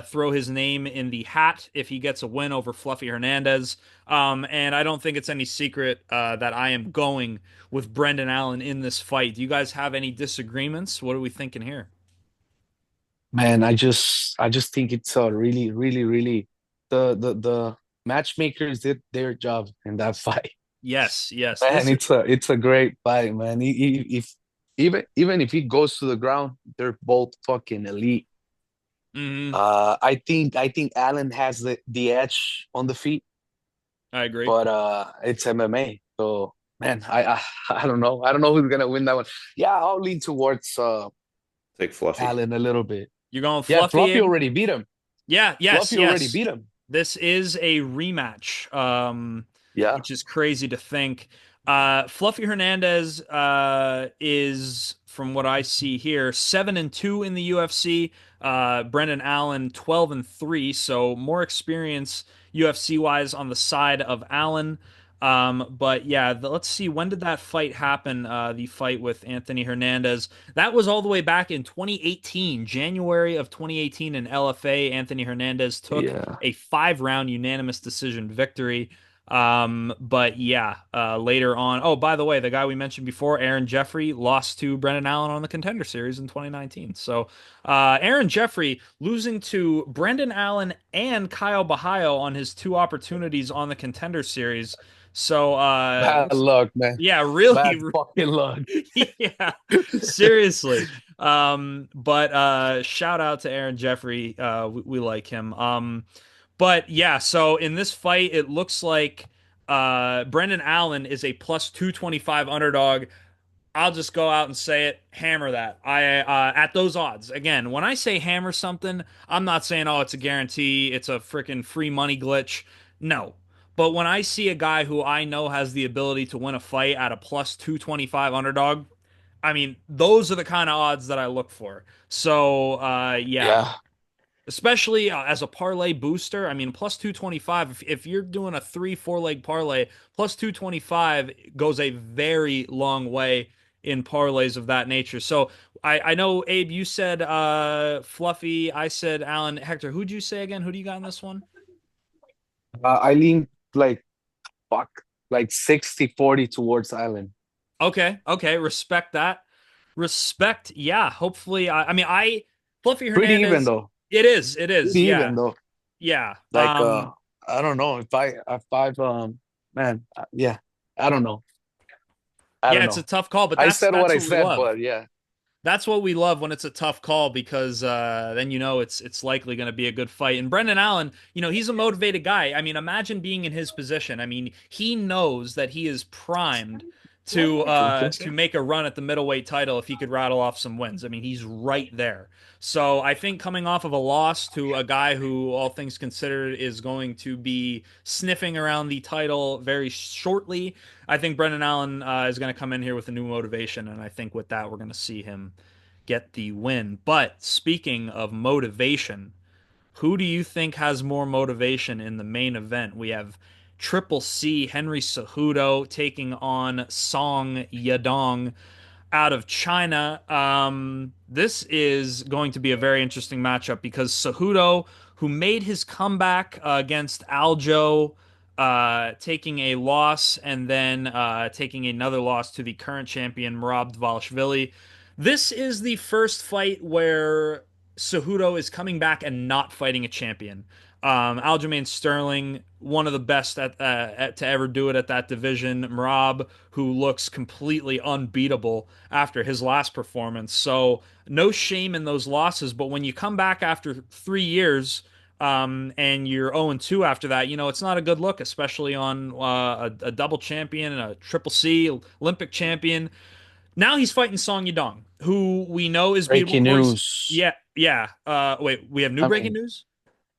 throw his name in the hat if he gets a win over Fluffy Hernandez. And I don't think it's any secret that I am going with Brendan Allen in this fight. Do you guys have any disagreements? What are we thinking here? man. I just think it's a really the matchmakers did their job in that fight. Yes, yes. Man, This is it's a great fight, man. If even if he goes to the ground, they're both fucking elite. mhm, I think Allen has the edge on the feet, I agree. but it's MMA. So man, I don't know. I don't know who's gonna win that one. Yeah, I'll lean towards Take Fluffy. Allen a little bit. You're going Yeah, Fluffy, Fluffy Abe? already beat him. Yeah, yes, Fluffy already yes. beat him. This is a rematch, Yeah, which is crazy to think. Fluffy Hernandez is, from what I see here, 7-2 in the UFC. Brendan Allen 12-3, so more experience UFC wise on the side of Allen. But yeah, let's see. When did that fight happen? The fight with Anthony Hernandez. That was all the way back in 2018, January of 2018 in LFA. Anthony Hernandez took yeah, a 5-round unanimous decision victory. But yeah, later on. Oh, by the way, the guy we mentioned before, Aaron Jeffrey, lost to Brendan Allen on the Contender Series in 2019. So, Aaron Jeffrey losing to Brendan Allen and Kyle Bahayo on his two opportunities on the Contender Series. So, bad luck, man. yeah, Bad really, fucking luck. yeah, seriously. But shout out to Aaron Jeffrey. We like him. But yeah, so in this fight, it looks like Brendan Allen is a plus 225 underdog. I'll just go out and say it, hammer that. I at those odds. Again, when I say hammer something, I'm not saying oh it's a guarantee, it's a freaking free money glitch. No. But when I see a guy who I know has the ability to win a fight at a plus 225 underdog, I mean, those are the kind of odds that I look for. So, yeah, Yeah, especially as a parlay booster. I mean, plus 225, if you're doing a 3-4 leg parlay, plus 225 goes a very long way in parlays of that nature. So I know, Abe, you said Fluffy. I said Alan. Hector, who'd you say again? Who do you got in this one? I lean like fuck, like 60-40 towards Island. Okay, okay, respect that. Respect, yeah. Hopefully, I mean, Fluffy Pretty even Hernandez. though. It is, Pretty even yeah, though. yeah. Like I don't know if I've man, yeah, I don't know. I Yeah, don't it's a know. tough call, but I that's said what that's I what we said, love. but yeah, That's what we love when it's a tough call because then you know it's likely going to be a good fight. And Brendan Allen, he's a motivated guy. I mean, imagine being in his position. I mean, he knows that he is primed to make a run at the middleweight title if he could rattle off some wins. I mean, he's right there. So I think coming off of a loss to a guy who, all things considered, is going to be sniffing around the title very shortly, I think Brendan Allen is going to come in here with a new motivation, and I think with that we're going to see him get the win. But speaking of motivation, who do you think has more motivation in the main event? We have Triple C Henry Cejudo taking on Song Yadong out of China. This is going to be a very interesting matchup because Cejudo, who made his comeback against Aljo taking a loss and then taking another loss to the current champion, Merab Dvalishvili. This is the first fight where Cejudo is coming back and not fighting a champion. Aljamain Sterling, one of the best to ever do it at that division. Merab, who looks completely unbeatable after his last performance. So no shame in those losses. But when you come back after 3 years, and you're 0-2 after that, it's not a good look, especially on a double champion and a triple C Olympic champion. Now he's fighting Song Yadong, who we know is beatable. Breaking Corey, news. yeah, yeah. Wait, we have new I breaking mean, news?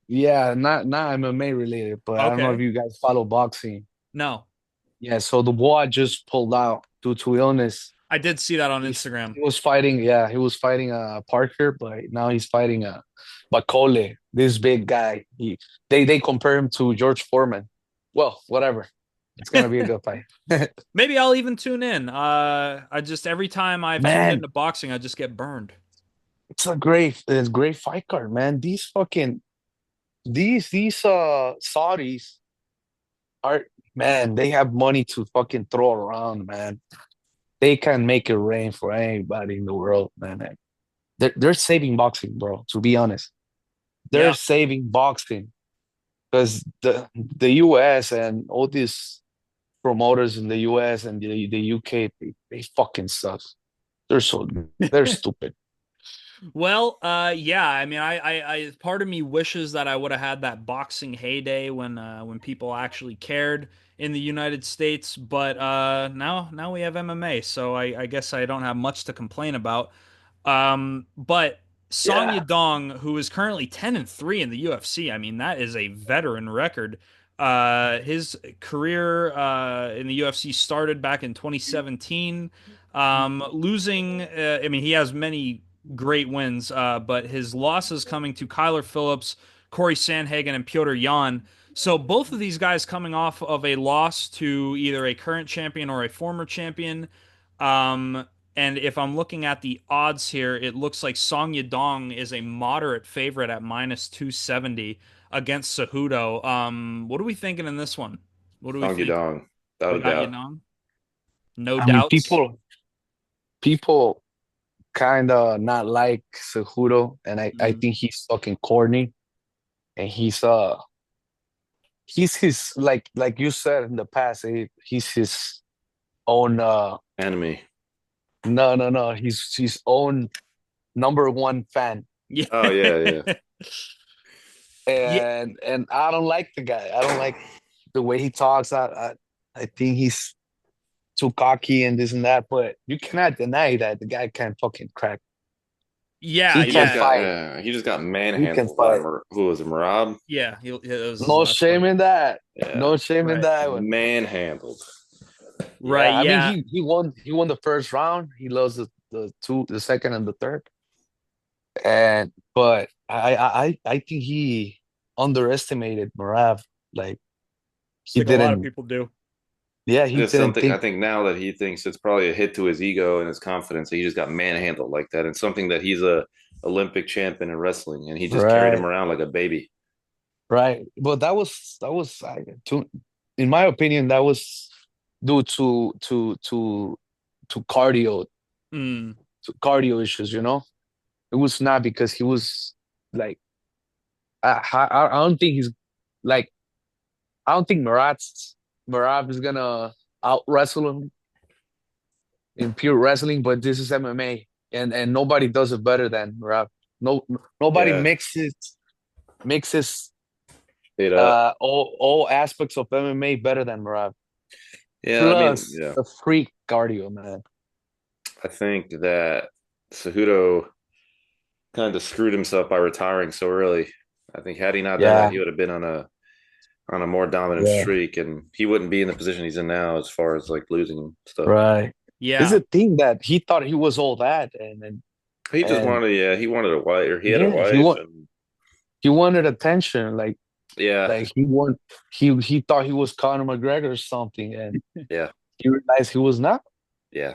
yeah, not MMA related, but I don't know if Okay. you guys follow boxing. No, Yeah, so the boy just pulled out due to illness. I did see that on He's, Instagram. he was fighting, yeah, he was fighting Parker, but now he's fighting Bacole, this big guy. They compare him to George Foreman. Well, whatever. It's gonna be a good fight. Maybe I'll even tune in. I just every time I've tuned Man, into boxing, I just get burned. it's a great fight card, man. These Saudis are, man, they have money to fucking throw around, man. They can make it rain for anybody in the world, man. They're saving boxing, bro. To be honest, they're Yeah. saving boxing because the U.S. and all these promoters in the U.S. and the U.K. they fucking suck. They're stupid. Well, yeah. I mean, part of me wishes that I would have had that boxing heyday when people actually cared in the United States. But now we have MMA, so I guess I don't have much to complain about. But Song Yeah, Yadong, who is currently 10-3 in the UFC, I mean, that is a veteran record. His career in the UFC started back in 2017. Losing, I mean, he has many great wins, but his losses coming to Kyler Phillips, Corey Sandhagen, and Piotr Jan. So both of these guys coming off of a loss to either a current champion or a former champion. Um, and if I'm looking at the odds here, it looks like Song Yadong is a moderate favorite at minus 270 against Cejudo. What are we thinking in this one? What do we Song think? Yudong, without We a got doubt. Yadong? No I mean, doubts? people kind of not like Cejudo, and I Mm. think he's fucking corny, and he's his like you said in the past, he's his own Enemy. no, he's his own number one fan, Yeah. Oh yeah, yeah. Yeah. and I don't like the guy. I don't like the way he talks. I think he's too cocky and this and that, but you cannot deny that the guy can fucking crack. Yeah, He He can just yeah, got fight. he just got He can manhandled by fight. Who was it, Marab? yeah. It was his No last shame fight. in that. Yeah, No shame in Right. that one. manhandled. Yeah, Right. I mean Yeah. he won the first round. He lost the second and the third. And but I think he underestimated Marav. Like It's he like a lot of didn't. people do. Yeah, It's he just didn't something I think think now that he thinks it's probably a hit to his ego and his confidence. He just got manhandled like that, and something that he's a Olympic champion in wrestling, and he just carried him right, around like a baby. right. But that was in my opinion, that was due to Mm. cardio issues. It was not because he was like I don't think he's like I don't think Marav is gonna out wrestle him in pure wrestling, but this is MMA, and nobody does it better than Marav. No, nobody Yeah, mixes straight up. all aspects of MMA better than Marav. Yeah, I mean, Plus yeah, the freak cardio, man. I think that Cejudo kind of screwed himself by retiring so early. I think had he not done that, Yeah, he would have been on a more dominant yeah, streak, and he wouldn't be in the position he's in now as far as like losing stuff. right. It's Yeah. a thing that he thought he was all that, He just and wanted, yeah, he wanted a wife, or he had a yeah, wife, and he wanted attention, yeah, like he thought he was Conor McGregor or something, and yeah, he realized he was not. yeah.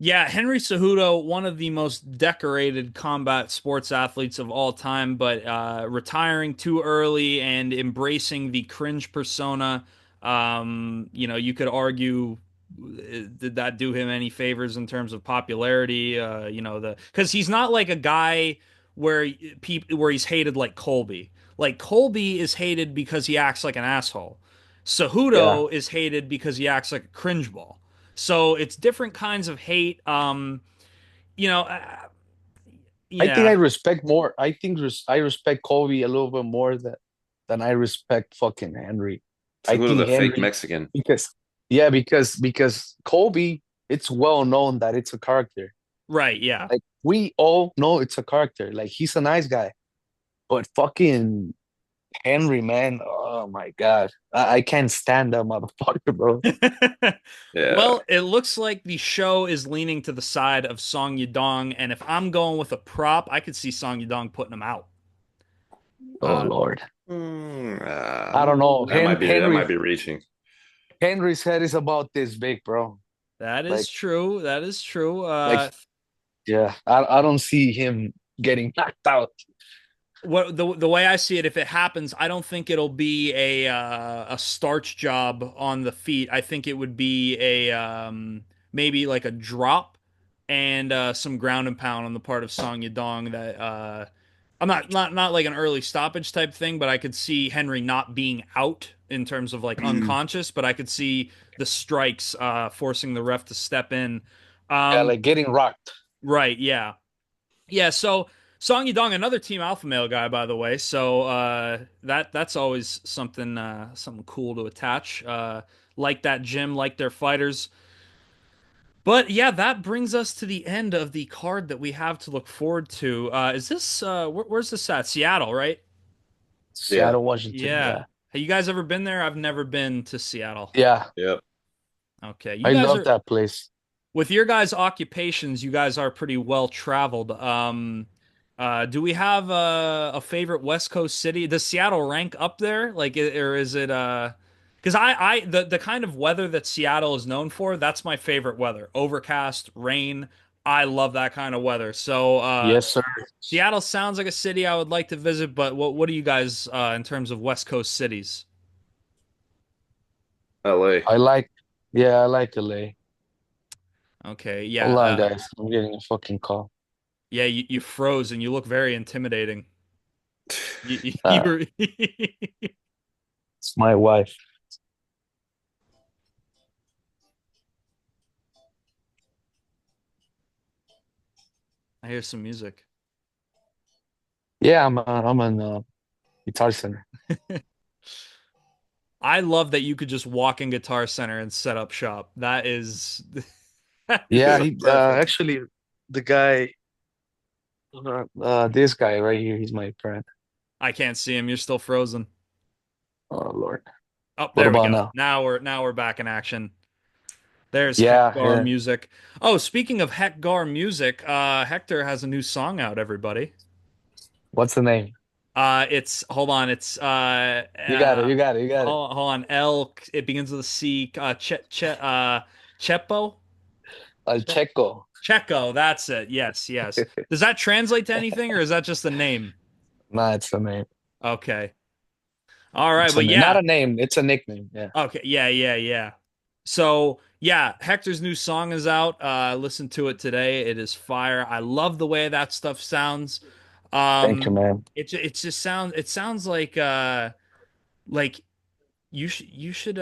Yeah, Henry Cejudo, one of the most decorated combat sports athletes of all time, but retiring too early and embracing the cringe persona. You could argue, did that do him any favors in terms of popularity? The because he's not like a guy where he's hated like Colby. Like Colby is hated because he acts like an asshole. Yeah. Cejudo is hated because he acts like a cringe ball. So it's different kinds of hate. You know, uh, I think I yeah, respect more. I respect Kobe a little bit more than I respect fucking Henry. I So who think the fake Henry Mexican? because yeah, because Kobe, it's well known that it's a character. right, yeah. Like we all know it's a character. Like he's a nice guy. But fucking Henry, man, oh my God. I can't stand that motherfucker, bro. Yeah. Well, it looks like the show is leaning to the side of Song Yadong, and if I'm going with a prop, I could see Song Yadong putting him out. Oh Uh, Lord. I don't know. That might be reaching. Henry's head is about this big, bro. that is Like true. That is true. like yeah. I don't see him getting knocked out. What the way I see it, if it happens, I don't think it'll be a starch job on the feet. I think it would be a maybe like a drop and some ground and pound on the part of Song Yadong that I'm not like an early stoppage type thing, but I could see Henry not being out in terms of like unconscious, but I could see the strikes forcing the ref to step in. Yeah, Um, like getting rocked. right, yeah. Yeah, so Song Yidong, another Team Alpha Male guy, by the way. So that's always something cool to attach. Like that gym, like their fighters. But yeah, that brings us to the end of the card that we have to look forward to. Is this where's this at? Seattle, right? Yeah. Seattle, Washington. Yeah. Yeah. Have you guys ever been there? I've never been to Seattle. Yeah. Yep. Okay, you I guys love are that place. with your guys' occupations, you guys are pretty well traveled. Do we have a favorite West Coast city? Does Seattle rank up there? Like, or is it because the kind of weather that Seattle is known for, that's my favorite weather. Overcast, rain. I love that kind of weather. So, Yes, sir. Seattle sounds like a city I would like to visit, but what do you guys in terms of West Coast cities? LA. I like yeah, I like LA. Okay, yeah, Hold on, guys. I'm getting a fucking call. yeah, you froze and you look very intimidating. You Uh, were it's my wife. I hear some music. Yeah, I'm an Guitar Center. I love that you could just walk in Guitar Center and set up shop. That is that is Yeah, so he perfect. actually the guy this guy right here, he's my friend. I can't see him. You're still frozen. Oh Lord. Oh, What there we about go. now? Now we're back in action. There's Yeah, Hector yeah. music. Oh, speaking of Hector music, Hector has a new song out, everybody. What's the name? It's hold on, it's You got it, you got it, you got it. hold on, L. It begins with a C. Chepo. Al Checo. Checo, that's it. Yes, yes. Does that translate to anything, or is that just a name? Nah, it's the name. Okay. All right, It's a but name. Not yeah. a name, it's a nickname. Yeah. Okay, yeah. So yeah, Hector's new song is out. Listen to it today. It is fire. I love the way that stuff sounds. Thank you, Um, man. it just sounds like you should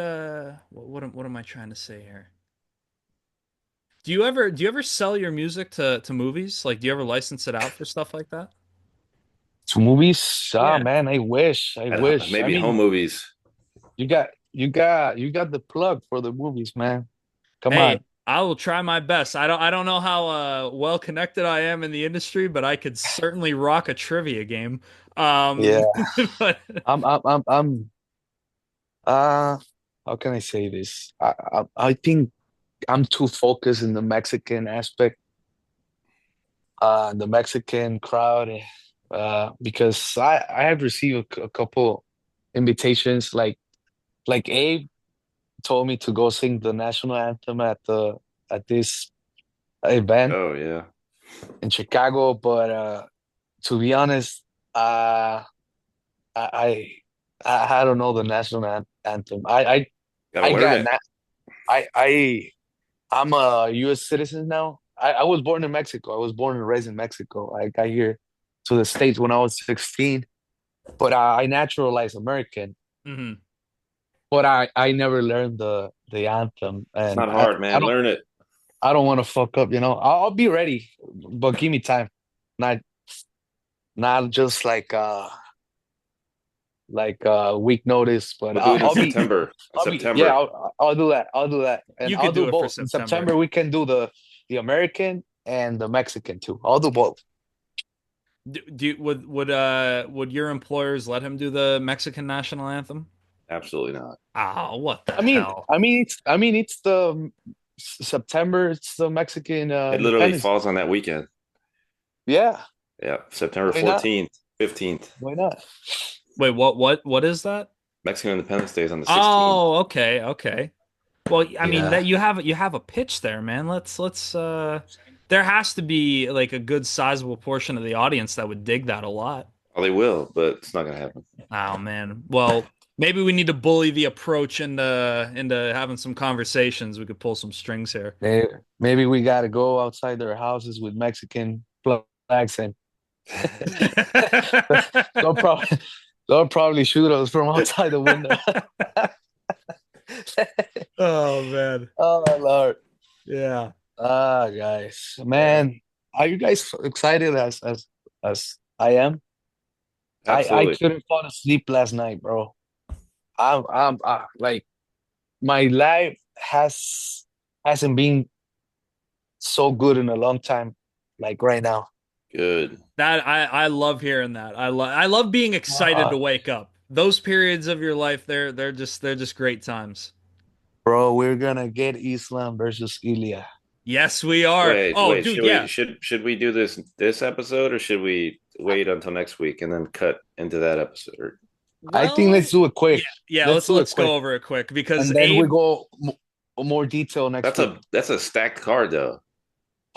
what am I trying to say here? Do you ever sell your music to movies? Like, do you ever license it out for stuff like that? To movies, ah Yeah. man, I wish. I wish. I Maybe home mean, movies. you got the plug for the movies, man. Come Hey, on. I will try my best. I don't know how well connected I am in the industry, but I could certainly rock a trivia game. Yeah. But I'm uh how can I say this? I think I'm too focused in the Mexican aspect, the Mexican crowd, because I have received a couple invitations, like Abe told me to go sing the national anthem at this event Oh yeah. in Chicago, but to be honest, uh, I, I don't know the national anthem. Gotta I learn got it. na I'm a U.S. citizen now. I was born in Mexico. I was born and raised in Mexico. I got here to the States when I was 16, but I naturalized American. Hmm. But I never learned the anthem, It's and not hard, I man. don't Learn it. I don't want to fuck up. I'll be ready, but give me time. Not not just like week notice, but We'll do it in I'll be September. In yeah, September. I'll do that. I'll do that, and You I'll could do do it for both. In September. September, we can do the American and the Mexican too. I'll do both. Would your employers let him do the Mexican national anthem? Absolutely not. Oh, what the I mean, hell? it's the September. It's the Mexican It literally Independence. falls on that weekend. Yeah, Yeah. September why not? 14th, 15th. Why not? Wait, what is that? Mexican Independence Day is on the 16th. Oh, okay, okay. Well, I mean Yeah, that you have a pitch there, man. Let's there has to be like a good sizable portion of the audience that would dig that a lot. Oh, they will, but it's not gonna happen. Oh man. Well, maybe we need to bully the approach into having some conversations. We could pull some strings here. maybe we got to go outside their houses with Mexican flags, and they'll probably they'll probably shoot us from outside the window. Oh man. Oh Lord. Yeah. Guys, Yeah. man, are you guys excited as I am? I Absolutely. couldn't fall asleep last night, bro. I'm like my life hasn't been so good in a long time, like right now. Good. That I love hearing that. I love being excited Uh, to wake up. Those periods of your life, they're just great times. Bro, we're gonna get Islam versus Ilya. Yes, we are. Wait, Oh, wait. dude, Should we yeah. should we do this episode or should we wait until next week and then cut into that episode? I think let's Well, do it yeah, quick. yeah. Let's Let's do it let's quick, go over it quick because and then we Abe. go more detail next That's week. a stacked card though.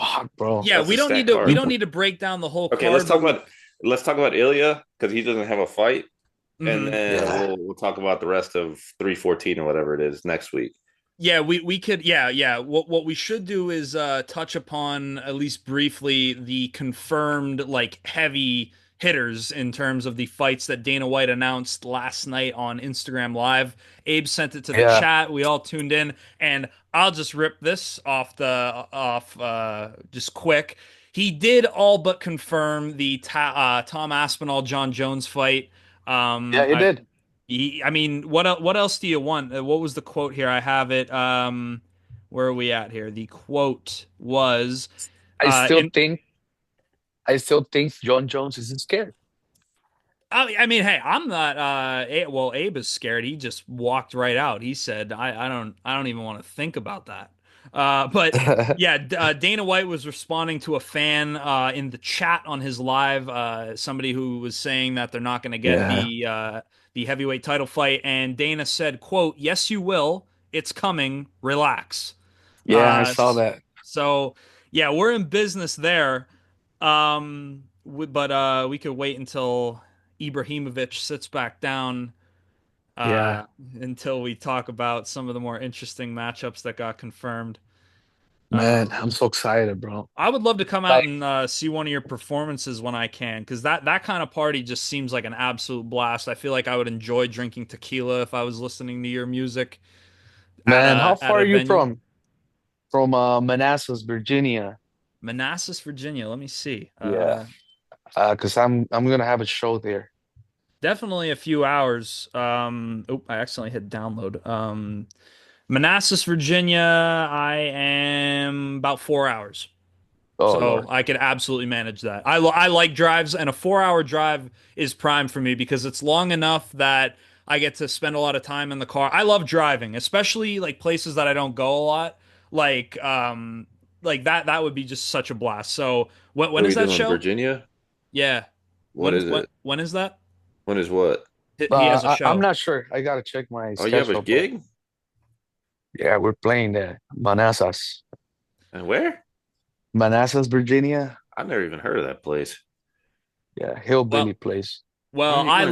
Fuck, bro. Yeah, That's we a don't need stacked to we card. don't need to break down the whole Okay, card, but we. let's talk about Ilya because he doesn't have a fight, and Mhm. then Yeah, we'll talk about the rest of 314 or whatever it is next week. Yeah, we could yeah. What we should do is touch upon at least briefly the confirmed like heavy hitters in terms of the fights that Dana White announced last night on Instagram Live. Abe sent it to the yeah, chat. We all tuned in, and I'll just rip this off just quick. He did all but confirm the Tom Aspinall John Jones fight. yeah. It I did. I mean, what else do you want? What was the quote here? I have it. Where are we at here? The quote was, I still in think I still think John Jones isn't scared. I mean, hey, I'm not. Well, Abe is scared. He just walked right out. He said, I don't even want to think about that." But yeah, Dana White was responding to a fan in the chat on his live. Somebody who was saying that they're not going to get Yeah, the heavyweight title fight, and Dana said, "quote Yes, you will. It's coming. Relax." yeah. I Uh, saw s- that. so yeah, we're in business there. But we could wait until Ibrahimovic sits back down Yeah, uh, until we talk about some of the more interesting matchups that got confirmed. man, Um, I'm so excited, bro. I would love to come out Like, and see one of your performances when I can, because that kind of party just seems like an absolute blast. I feel like I would enjoy drinking tequila if I was listening to your music at man, how a far are you venue. from Manassas, Virginia? Manassas, Virginia. Let me see. Yeah, because I'm gonna have a show there. Definitely a few hours. Oh, I accidentally hit download. Manassas, Virginia, I am about 4 hours. Oh So Lord. I could absolutely manage that. I like drives, and a 4 hour drive is prime for me because it's long enough that I get to spend a lot of time in the car. I love driving, especially like places that I don't go a lot. Like like that would be just such a blast. So when What are is we that doing, show? Virginia? Yeah. What is it? When is that? When is what? He has a I'm show. not sure. I gotta check my Oh, you have a schedule, but gig? yeah, we're playing there, Manassas. And where? Manassas, Virginia. I've never even heard of that place. Yeah, hillbilly Well, place. Well, Why me?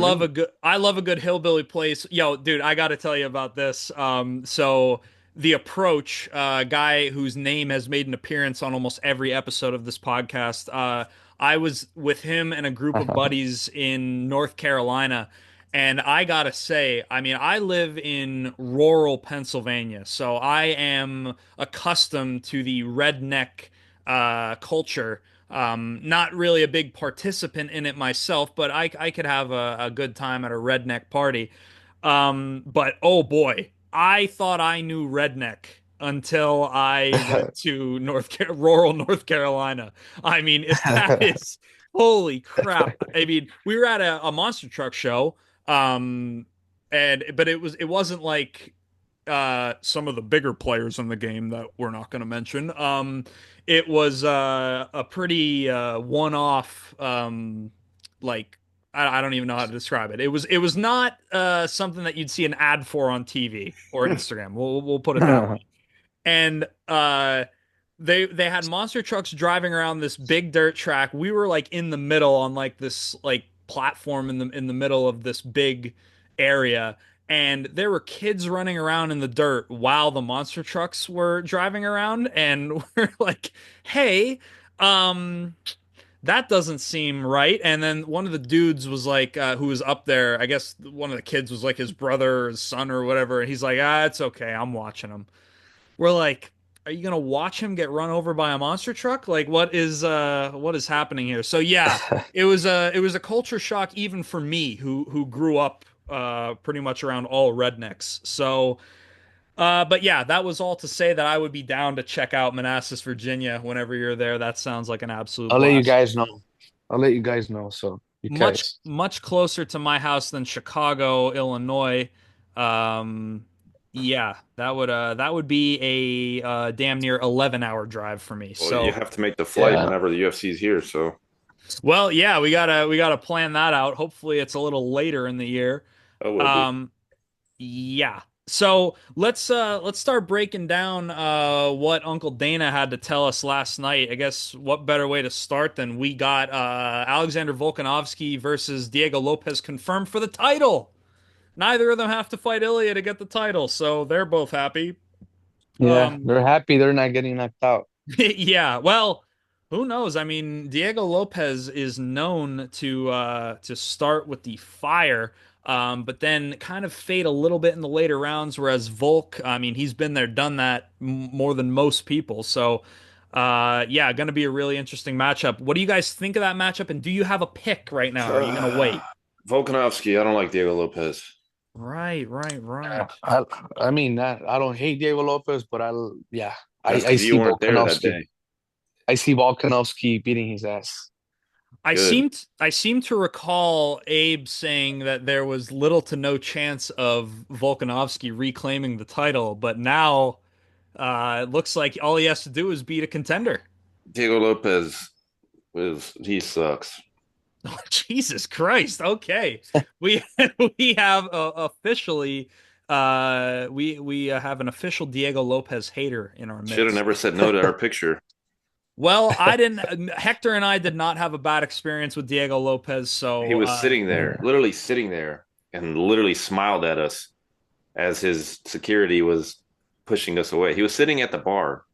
I love a good hillbilly place. Yo, dude, I got to tell you about this. So the approach, guy whose name has made an appearance on almost every episode of this podcast. I was with him and a group of buddies in North Carolina, and I gotta say, I mean, I live in rural Pennsylvania, so I am accustomed to the redneck culture. Not really a big participant in it myself, but I could have a good time at a redneck party. But oh boy, I thought I knew redneck until I went to rural North Carolina. I mean, that is holy crap. I mean, we were at a monster truck show, um, and but it wasn't like some of the bigger players in the game that we're not going to mention. It was a pretty one-off, like I don't even know how to describe it. It was not something that you'd see an ad for on TV or Instagram. We'll put it that way. And they had monster trucks driving around this big dirt track. We were like in the middle on like this like platform in the middle of this big area, and there were kids running around in the dirt while the monster trucks were driving around, and we're like, "Hey, um that doesn't seem right." And then one of the dudes was like, who was up there, I guess one of the kids was like his brother or his son or whatever, and he's like, "Ah, it's okay, I'm watching him." We're like, are you gonna watch him get run over by a monster truck? Like, what is happening here? So yeah, it was a culture shock even for me, who grew up pretty much around all rednecks. So but yeah, that was all to say that I would be down to check out Manassas, Virginia whenever you're there. That sounds like an absolute I'll let you blast. guys know. I'll let you guys know. So you guys. Much closer to my house than Chicago, Illinois. Um, yeah, that would be a damn near 11-hour drive for me. Well, you So, have to make the flight Yeah. whenever the UFC is here. So, well, yeah, we gotta plan that out. Hopefully, it's a little later in the year. I will be. Um, Yeah. So let's start breaking down what Uncle Dana had to tell us last night. I guess what better way to start than we got Alexander Volkanovski versus Diego Lopez confirmed for the title. Neither of them have to fight Ilya to get the title, so they're both happy. Yeah, Um, they're happy they're not getting knocked out. yeah, well, who knows? I mean, Diego Lopez is known to start with the fire, but then kind of fade a little bit in the later rounds. Whereas Volk, I mean, he's been there, done that more than most people. So, yeah, going to be a really interesting matchup. What do you guys think of that matchup? And do you have a pick right now? Or are you going to wait? Volkanovski, I don't like Diego Lopez. Right, right, Yeah, right. I mean that I don't hate Diego Lopez, but yeah, That's I because you see weren't there that Volkanovski. day. I see Volkanovski beating his ass. Good. I seem to recall Abe saying that there was little to no chance of Volkanovski reclaiming the title, but now it looks like all he has to do is beat a contender. Diego Lopez he sucks. Oh, Jesus Christ. Okay. We we have officially we have an official Diego Lopez hater in our Should have midst. never said no to our picture. Well, I didn't Hector and I did not have a bad experience with Diego Lopez, He so was sitting there, literally sitting there, and literally smiled at us as his security was pushing us away. He was sitting at the bar,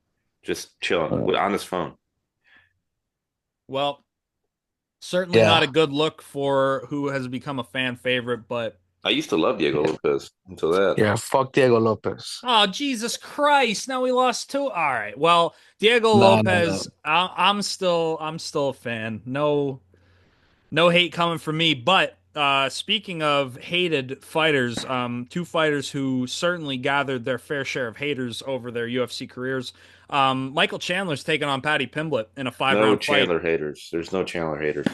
just chilling Uh, on his phone. well, certainly not a yeah, good look for who has become a fan favorite, but I used to love Diego yeah, Lopez until that. yeah. Fuck Diego Lopez. oh, Jesus Christ. Now we lost two. All right. Well, Diego No, no, no. Lopez, I'm still a fan. No hate coming from me, but speaking of hated fighters, two fighters who certainly gathered their fair share of haters over their UFC careers. Michael Chandler's taking on Paddy Pimblett in a five No round fight. Chandler haters. There's no Chandler haters.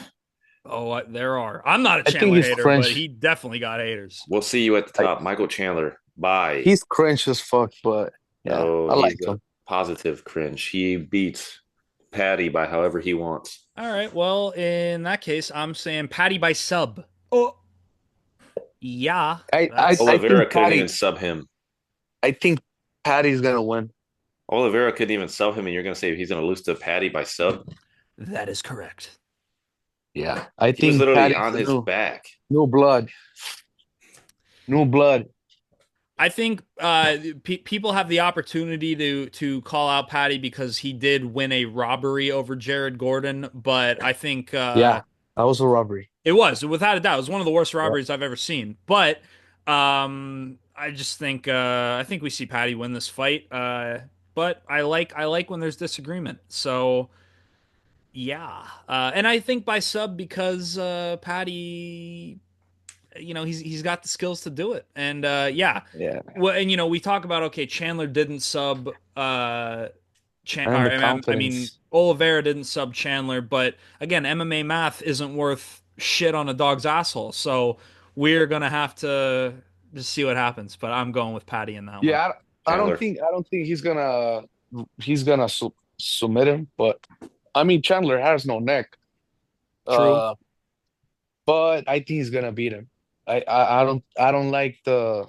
Oh, there are. I'm not a I think Chandler he's hater, but cringe. he definitely got haters. We'll see you at the Like top. Michael Chandler. Bye. he's cringe as fuck, but yeah, No, I he's like a him. positive cringe. He beats Patty by however he wants. All right. Well, in that case, I'm saying Paddy by sub. Oh, yeah. I That's Oliveira think couldn't even Patty. sub him. I think Patty's gonna win. Oliveira couldn't even sub him, and you're going to say he's going to lose to Patty by sub? That is correct. Yeah, I He was think literally Patty's on the his new back. new blood, new blood. I think people have the opportunity to call out Patty because he did win a robbery over Jared Gordon, but I think Yeah, that was a robbery. it was without a doubt. It was one of the worst Yeah, robberies I've ever seen. But I just think I think we see Patty win this fight. But I like when there's disagreement. So yeah, and I think by sub because Patty, he's got the skills to do it. And yeah, yeah, well, and we talk about okay, Chandler didn't sub and the I mean, confidence. Oliveira didn't sub Chandler, but again, MMA math isn't worth shit on a dog's asshole. So we're gonna have to just see what happens. But I'm going with Patty in that one. Yeah, Chandler. I don't think he's gonna submit him. But I mean, Chandler has no neck. True. Uh, but I think he's gonna beat him. I don't like the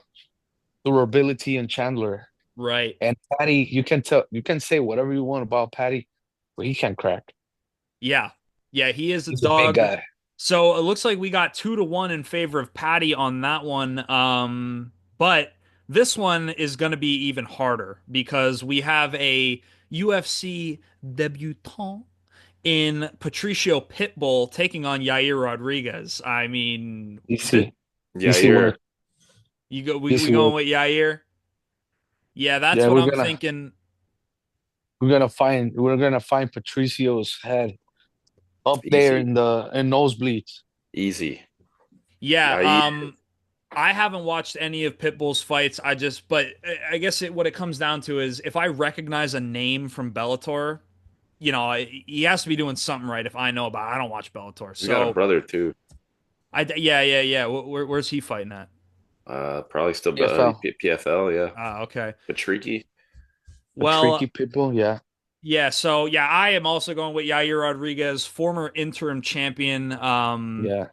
durability in Chandler. Right. And Patty, you can say whatever you want about Patty, but he can crack. Yeah. Yeah, he is a He's a big dog. guy. So it looks like we got 2-1 in favor of Patty on that one. But this one is going to be even harder because we have a UFC debutant in Patricio Pitbull taking on Yair Rodriguez. I mean, Easy, Yeah, easy you're work, we easy going work. with Yair? Yeah, that's Yeah, what I'm thinking. we're gonna find Patricio's head up there easy. in nosebleeds. Easy. Yeah, Yair. I haven't watched any of Pitbull's fights. But I guess what it comes down to is if I recognize a name from Bellator, he has to be doing something right. If I know about, I don't watch Bellator, We got a so brother too. yeah. Where's he fighting at? Probably still PFL, PFL, yeah. Ah, okay. Patricky. a tricky Well, people. Yeah, yeah. So yeah, I am also going with Yair Rodriguez, former interim champion. yeah.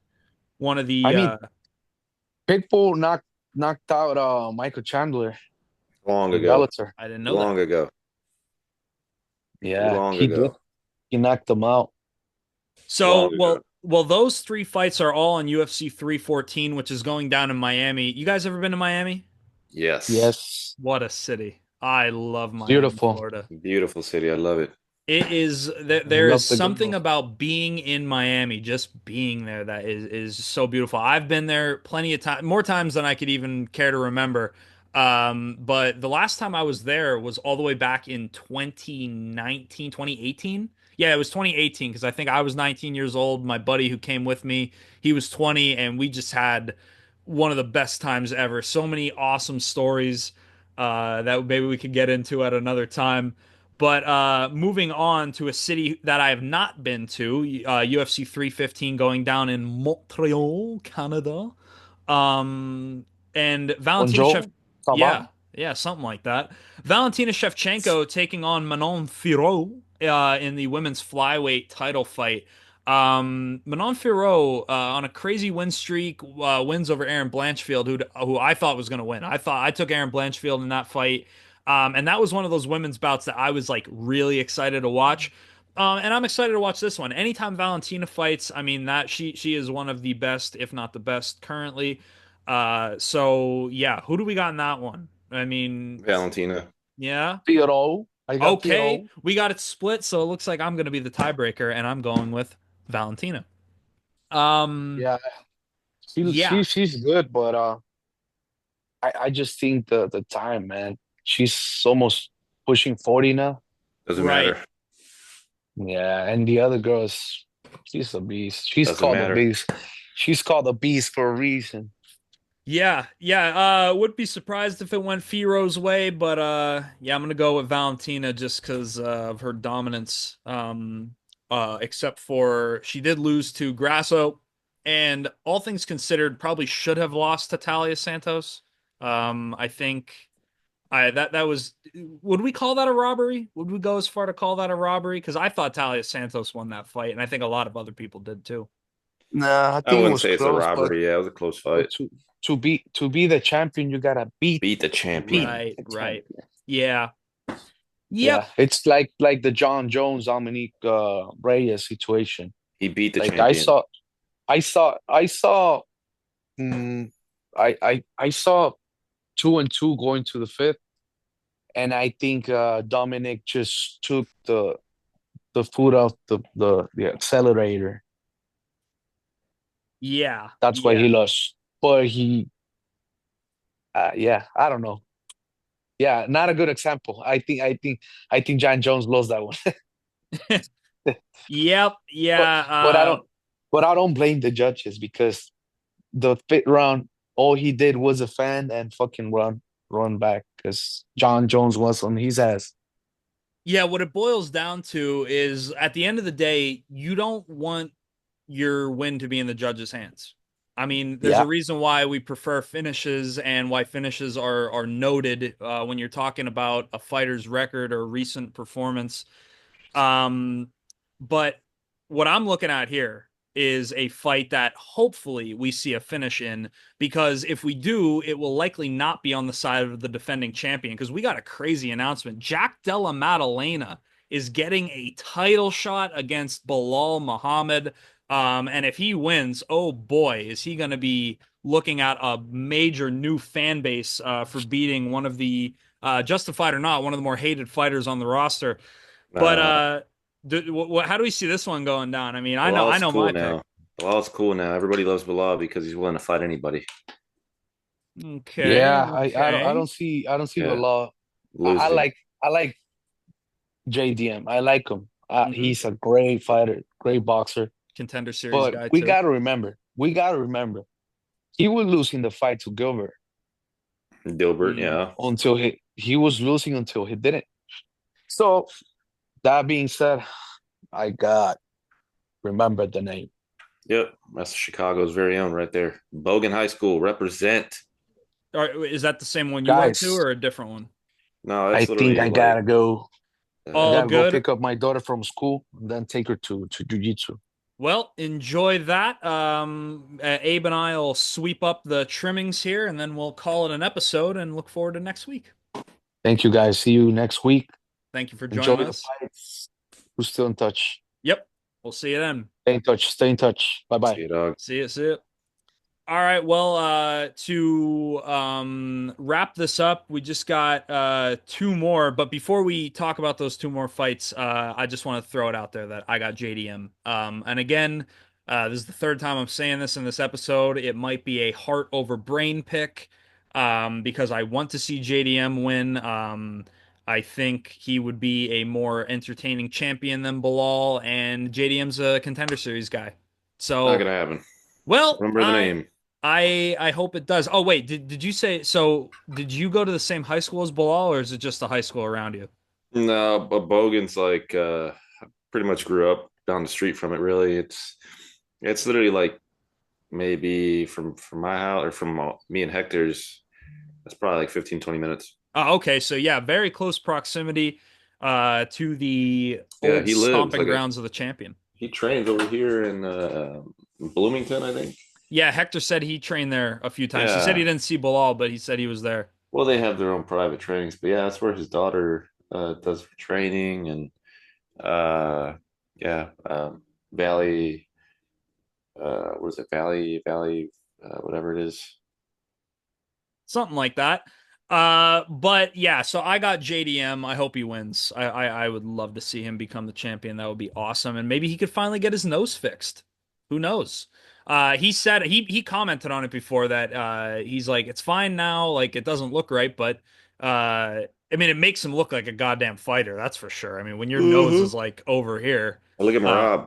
One of I the mean, Pitbull knocked out Michael Chandler Long in ago. Bellator. I didn't know that. Long ago. Yeah, Long he did. ago. He knocked him out. So Long ago. those three fights are all on UFC 314, which is going down in Miami. You guys ever been to Miami? Yes. Yes, What a city. I love Miami, beautiful. Florida. Beautiful city. I love it. It is I there is love the something girls. about being in Miami, just being there that is so beautiful. I've been there plenty of time, more times than I could even care to remember. But the last time I was there was all the way back in 2019, 2018. Yeah, it was 2018 because I think I was 19 years old. My buddy who came with me, he was 20, and we just had one of the best times ever. So many awesome stories that maybe we could get into at another time. But moving on to a city that I have not been to, UFC 315 going down in Montreal, Canada. And Valentina Shevchenko, Bonjour, ça va? yeah, yeah, something like that. Valentina Shevchenko taking on Manon Fiorot in the women's flyweight title fight. Manon Fiorot on a crazy win streak wins over Aaron Blanchfield, who I thought was going to win. I took Aaron Blanchfield in that fight. And that was one of those women's bouts that I was like really excited to watch. And I'm excited to watch this one. Anytime Valentina fights, I mean that she is one of the best, if not the best, currently. So yeah, who do we got in that one? I mean, Valentina. yeah. Figaro. I got Okay, Figaro. we got it split, so it looks like I'm gonna be the tiebreaker, and I'm going with Valentina. Um, Yeah, yeah, she's good, but I just think the time, man. She's almost pushing 40 now. Doesn't right. matter. Yeah, and the other girl's she's a beast. She's Doesn't called the matter. beast. She's called the beast for a reason. Yeah. Would be surprised if it went Firo's way, but yeah, I'm gonna go with Valentina just because of her dominance. Except for she did lose to Grasso, and all things considered, probably should have lost to Talia Santos. I think I that was. Would we call that a robbery? Would we go as far to call that a robbery? Because I thought Talia Santos won that fight, and I think a lot of other people did too. Nah, I I think it wouldn't was say it's a close, robbery. Yeah, it was a close but fight. to be the champion, you gotta Beat the beat champion. Right, the right. champion. Yeah. Yep. Yeah, it's like the John Jones Dominic Reyes situation. He beat the Like champion. I saw mm, I saw 2-2 going to the fifth, and I think Dominic just took the foot off the accelerator. Yeah. That's why Yeah. he lost. But yeah, I don't know. Yeah, not a good example. I think John Jones lost that one. Yep. But Yeah. but I don't blame the judges because the fifth round, all he did was a fan and fucking run back because John Jones was on his ass. Yeah, what it boils down to is at the end of the day, you don't want your win to be in the judges' hands. I mean, there's a Yeah, reason why we prefer finishes and why finishes are noted when you're talking about a fighter's record or recent performance. Um, but what I'm looking at here is a fight that hopefully we see a finish in, because if we do, it will likely not be on the side of the defending champion because we got a crazy announcement. Jack Della Maddalena is getting a title shot against Bilal Muhammad. And if he wins, oh boy, is he going to be looking at a major new fan base for beating one of the, justified or not, one of the more hated fighters on the roster. But Uh, how do we see this one going down? I mean, I Bilal's know cool my pick. now. Bilal's cool now. Everybody loves Bilal because he's willing to fight anybody. Okay, yeah. I okay. don't see the Yeah, law. I losing. I like JDM. I like him. Hmm. He's a great fighter, great boxer. Contender series But guy too. we gotta remember, he was losing the fight to Gilbert Dilbert, Mm. yeah. until he was losing until he didn't. So that being said, I got remember the name. Yep, that's Chicago's very own right there. Bogan High School represent. All right, is that the same one you went to Guys, or a different one? No, I that's think literally like I All gotta go good. pick up my daughter from school and then take her to jiu-jitsu. Well, enjoy that. Abe and I will sweep up the trimmings here, and then we'll call it an episode and look forward to next week. Thank you guys. See you next week. Thank you for Enjoy joining the us. fights. We're still in touch. Yep, we'll see you then. Stay in touch. Stay in touch. Bye see bye. you, dog. See you. See you. All right, well, to wrap this up, we just got two more. But before we talk about those two more fights, I just want to throw it out there that I got JDM. And again, this is the third time I'm saying this in this episode. It might be a heart over brain pick because I want to see JDM win. I think he would be a more entertaining champion than Bilal, and JDM's a contender series guy. Not So, gonna happen. well, Remember the name. I hope it does. Oh wait, did you say so? Did you go to the same high school as Bilal, or is it just the high school around you? No, but Bogan's like pretty much grew up down the street from it. Really, it's literally like maybe from my house or from me and Hector's. That's probably like 15, 20 minutes. Okay, so yeah, very close proximity to the Yeah, old he lives stomping like grounds of the champion. he trains over here in Bloomington, I think. Yeah, Hector said he trained there a few times. He said he Yeah. didn't see Bilal, but he said he was there. Well, they have their own private trainings, but yeah, that's where his daughter does for training and uh, yeah, Valley. What is it? Valley, whatever it is. Something like that. But yeah, so I got JDM. I hope he wins. I would love to see him become the champion. That would be awesome. And maybe he could finally get his nose fixed. Who knows? He said he commented on it before that he's like, it's fine now, like it doesn't look right, but I mean it makes him look like a goddamn fighter, that's for sure. I mean, when your nose is Mm-hmm. like over here, Look at uh Marab.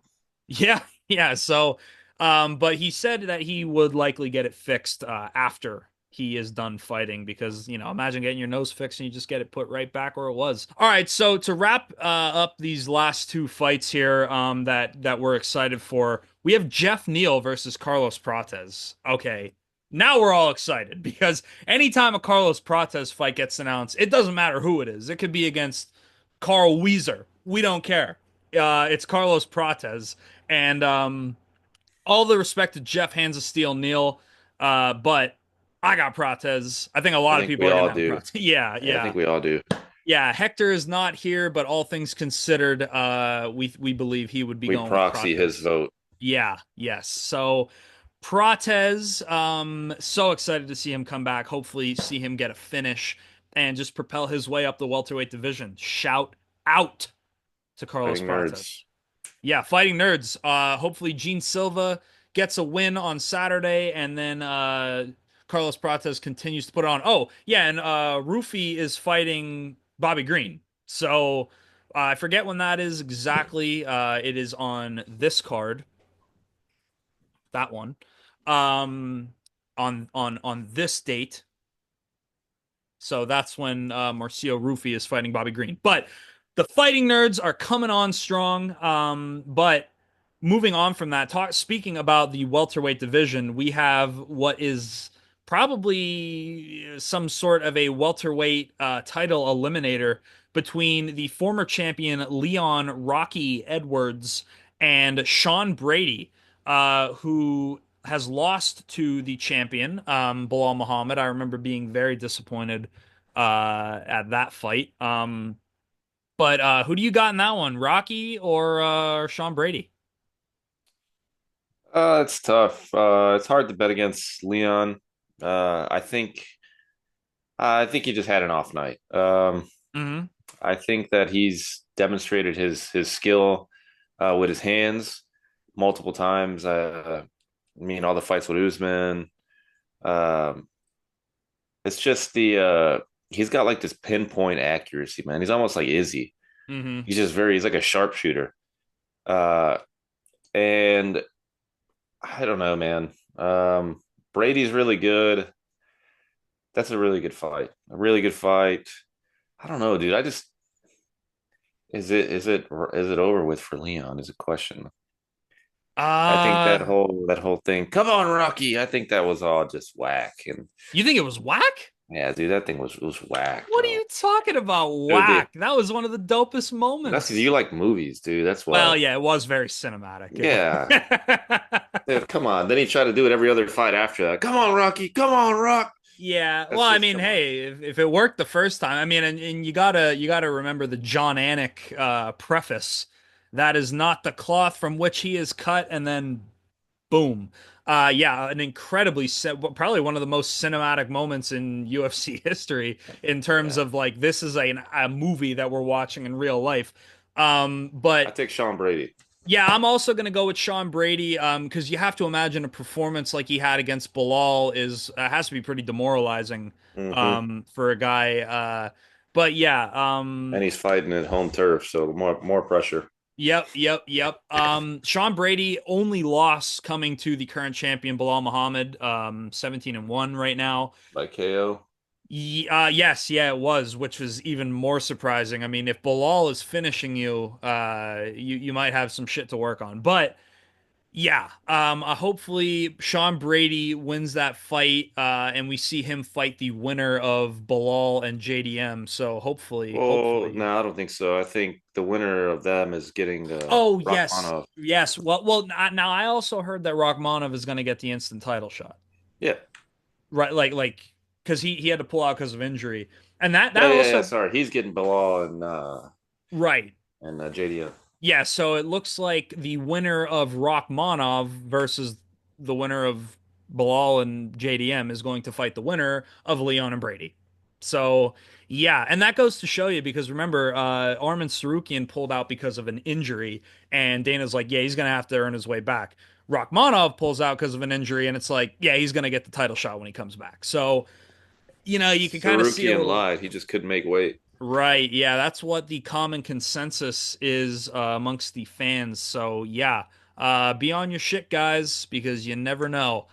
yeah, yeah. So, but he said that he would likely get it fixed after he is done fighting because, imagine getting your nose fixed and you just get it put right back where it was. All right, so to wrap up these last two fights here that we're excited for, we have Jeff Neal versus Carlos Prates. Okay. Now we're all excited because anytime a Carlos Prates fight gets announced, it doesn't matter who it is. It could be against Carl Weiser. We don't care. It's Carlos Prates. And all the respect to Jeff Hands of Steel Neal, but I got Prates. I think a I lot of think people we are going all to have do. Prates. Yeah, Yeah, I yeah. think we all do. Yeah, Hector is not here, but all things considered, we believe he would be We going with proxy his Prates. vote. Yeah, yes. So Prates, so excited to see him come back. Hopefully, see him get a finish and just propel his way up the welterweight division. Shout out to Carlos Fighting Prates. nerds. Yeah, fighting nerds. Hopefully Gene Silva gets a win on Saturday, and then Carlos Prates continues to put on. Oh, yeah, and Rufy is fighting Bobby Green. So I forget when that is exactly. It is on this card, that one. On this date. So that's when Marcio Rufy is fighting Bobby Green. But the fighting nerds are coming on strong. But moving on from that, speaking about the welterweight division, we have what is probably some sort of a welterweight title eliminator between the former champion Leon Rocky Edwards and Sean Brady, who has lost to the champion, Bilal Muhammad. I remember being very disappointed at that fight. But who do you got in that one, Rocky or Sean Brady? It's tough. It's hard to bet against Leon. I think he just had an off night. Hmm. I think that he's demonstrated his skill with his hands multiple times. I mean, all the fights with Usman. Um, it's just he's got like this pinpoint accuracy, man. He's almost like Izzy. Hmm. He's like a sharpshooter. Uh, and I don't know, man. Brady's really good. That's a really good fight. A really good fight. I don't know, dude. I just is it over with for Leon is a question. I think that Uh, whole thing. Come on, Rocky. I think that was all just whack. And you think it was whack? yeah, dude, that thing was whack, What are bro. you talking about? Dude, Whack. That was one of the dopest that's because moments. you like movies, dude. That's Well, why. yeah, it was very cinematic. It Yeah. Dude, come on. Then he tried to do it every other fight after that. Come on, Rocky. Come on, Rock. Yeah, well, That's I just mean, come on. hey, if it worked the first time, I mean, and you gotta remember the John Anik preface. That is not the cloth from which he is cut, and then boom. Yeah, an incredibly probably one of the most cinematic moments in UFC history in terms Yeah. of like this is a movie that we're watching in real life. I But take Sean Brady. yeah, I'm also going to go with Sean Brady because you have to imagine a performance like he had against Bilal is has to be pretty demoralizing Hmm. for a guy. But yeah, And he's fighting at home turf, so more pressure yep. Sean Brady only loss coming to the current champion Bilal Muhammad, 17-1 right now. by KO. Yes, yeah, it was, which was even more surprising. I mean, if Bilal is finishing you, you might have some shit to work on, but. Yeah, hopefully Sean Brady wins that fight, and we see him fight the winner of Bilal and JDM. So Well, hopefully. no, I don't think so. I think the winner of them is getting Oh yes, Rachmanov. yes. Well. Now I also heard that Rachmanov is going to get the instant title shot, Yeah. right? Because he had to pull out because of injury, and that Yeah. also Sorry, he's getting Bilal right. and JDM. Yeah, so it looks like the winner of Rachmanov versus the winner of Bilal and JDM is going to fight the winner of Leon and Brady. So, yeah, and that goes to show you because remember, Arman Sarukian pulled out because of an injury, and Dana's like, yeah, he's going to have to earn his way back. Rachmanov pulls out because of an injury, and it's like, yeah, he's going to get the title shot when he comes back. So, you can kind of see a Sarukian little. lied. He just couldn't make weight. Right. Yeah, that's what the common consensus is amongst the fans. So, yeah, be on your shit, guys, because you never know.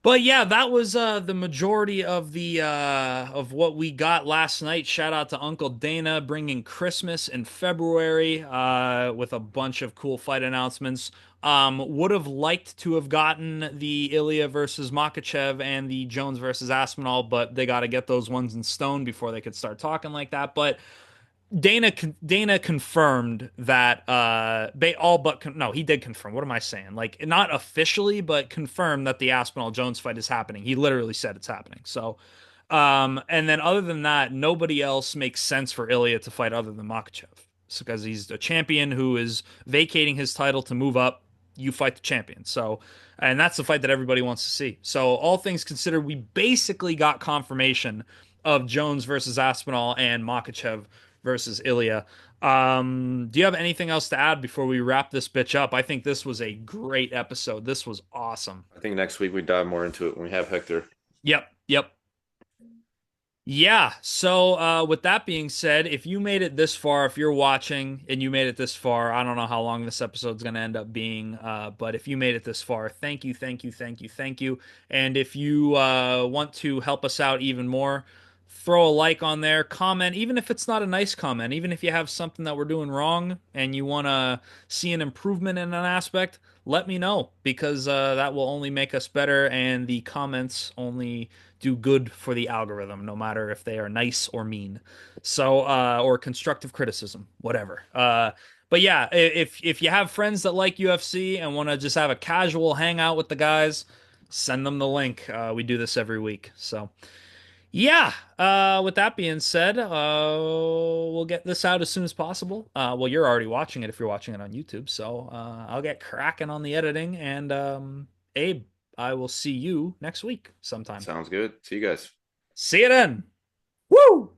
But yeah, that was the majority of what we got last night. Shout out to Uncle Dana bringing Christmas in February with a bunch of cool fight announcements. Would have liked to have gotten the Ilya versus Makachev and the Jones versus Aspinall, but they got to get those ones in stone before they could start talking like that. But Dana confirmed that all but no, he did confirm. What am I saying? Like not officially, but confirmed that the Aspinall Jones fight is happening. He literally said it's happening. So And then other than that, nobody else makes sense for Ilya to fight other than Makhachev. Because he's a champion who is vacating his title to move up. You fight the champion. So, and that's the fight that everybody wants to see. So, all things considered, we basically got confirmation of Jones versus Aspinall and Makhachev versus Ilya. Do you have anything else to add before we wrap this bitch up? I think this was a great episode. This was awesome. I think next week we dive more into it when we have Hector. Yep, yep. Yeah. So, with that being said, if you made it this far, if you're watching and you made it this far, I don't know how long this episode's going to end up being, but if you made it this far, thank you, thank you, thank you, thank you. And if you want to help us out even more, throw a like on there, comment, even if it's not a nice comment, even if you have something that we're doing wrong and you want to see an improvement in an aspect, let me know because that will only make us better, and the comments only do good for the algorithm, no matter if they are nice or mean. So, or constructive criticism, whatever. But yeah, if you have friends that like UFC and want to just have a casual hangout with the guys, send them the link. We do this every week. So, yeah. With that being said, we'll get this out as soon as possible. Well, you're already watching it if you're watching it on YouTube. So, I'll get cracking on the editing, and Abe, I will see you next week sometime. Sounds good. See you guys. See you then. Woo!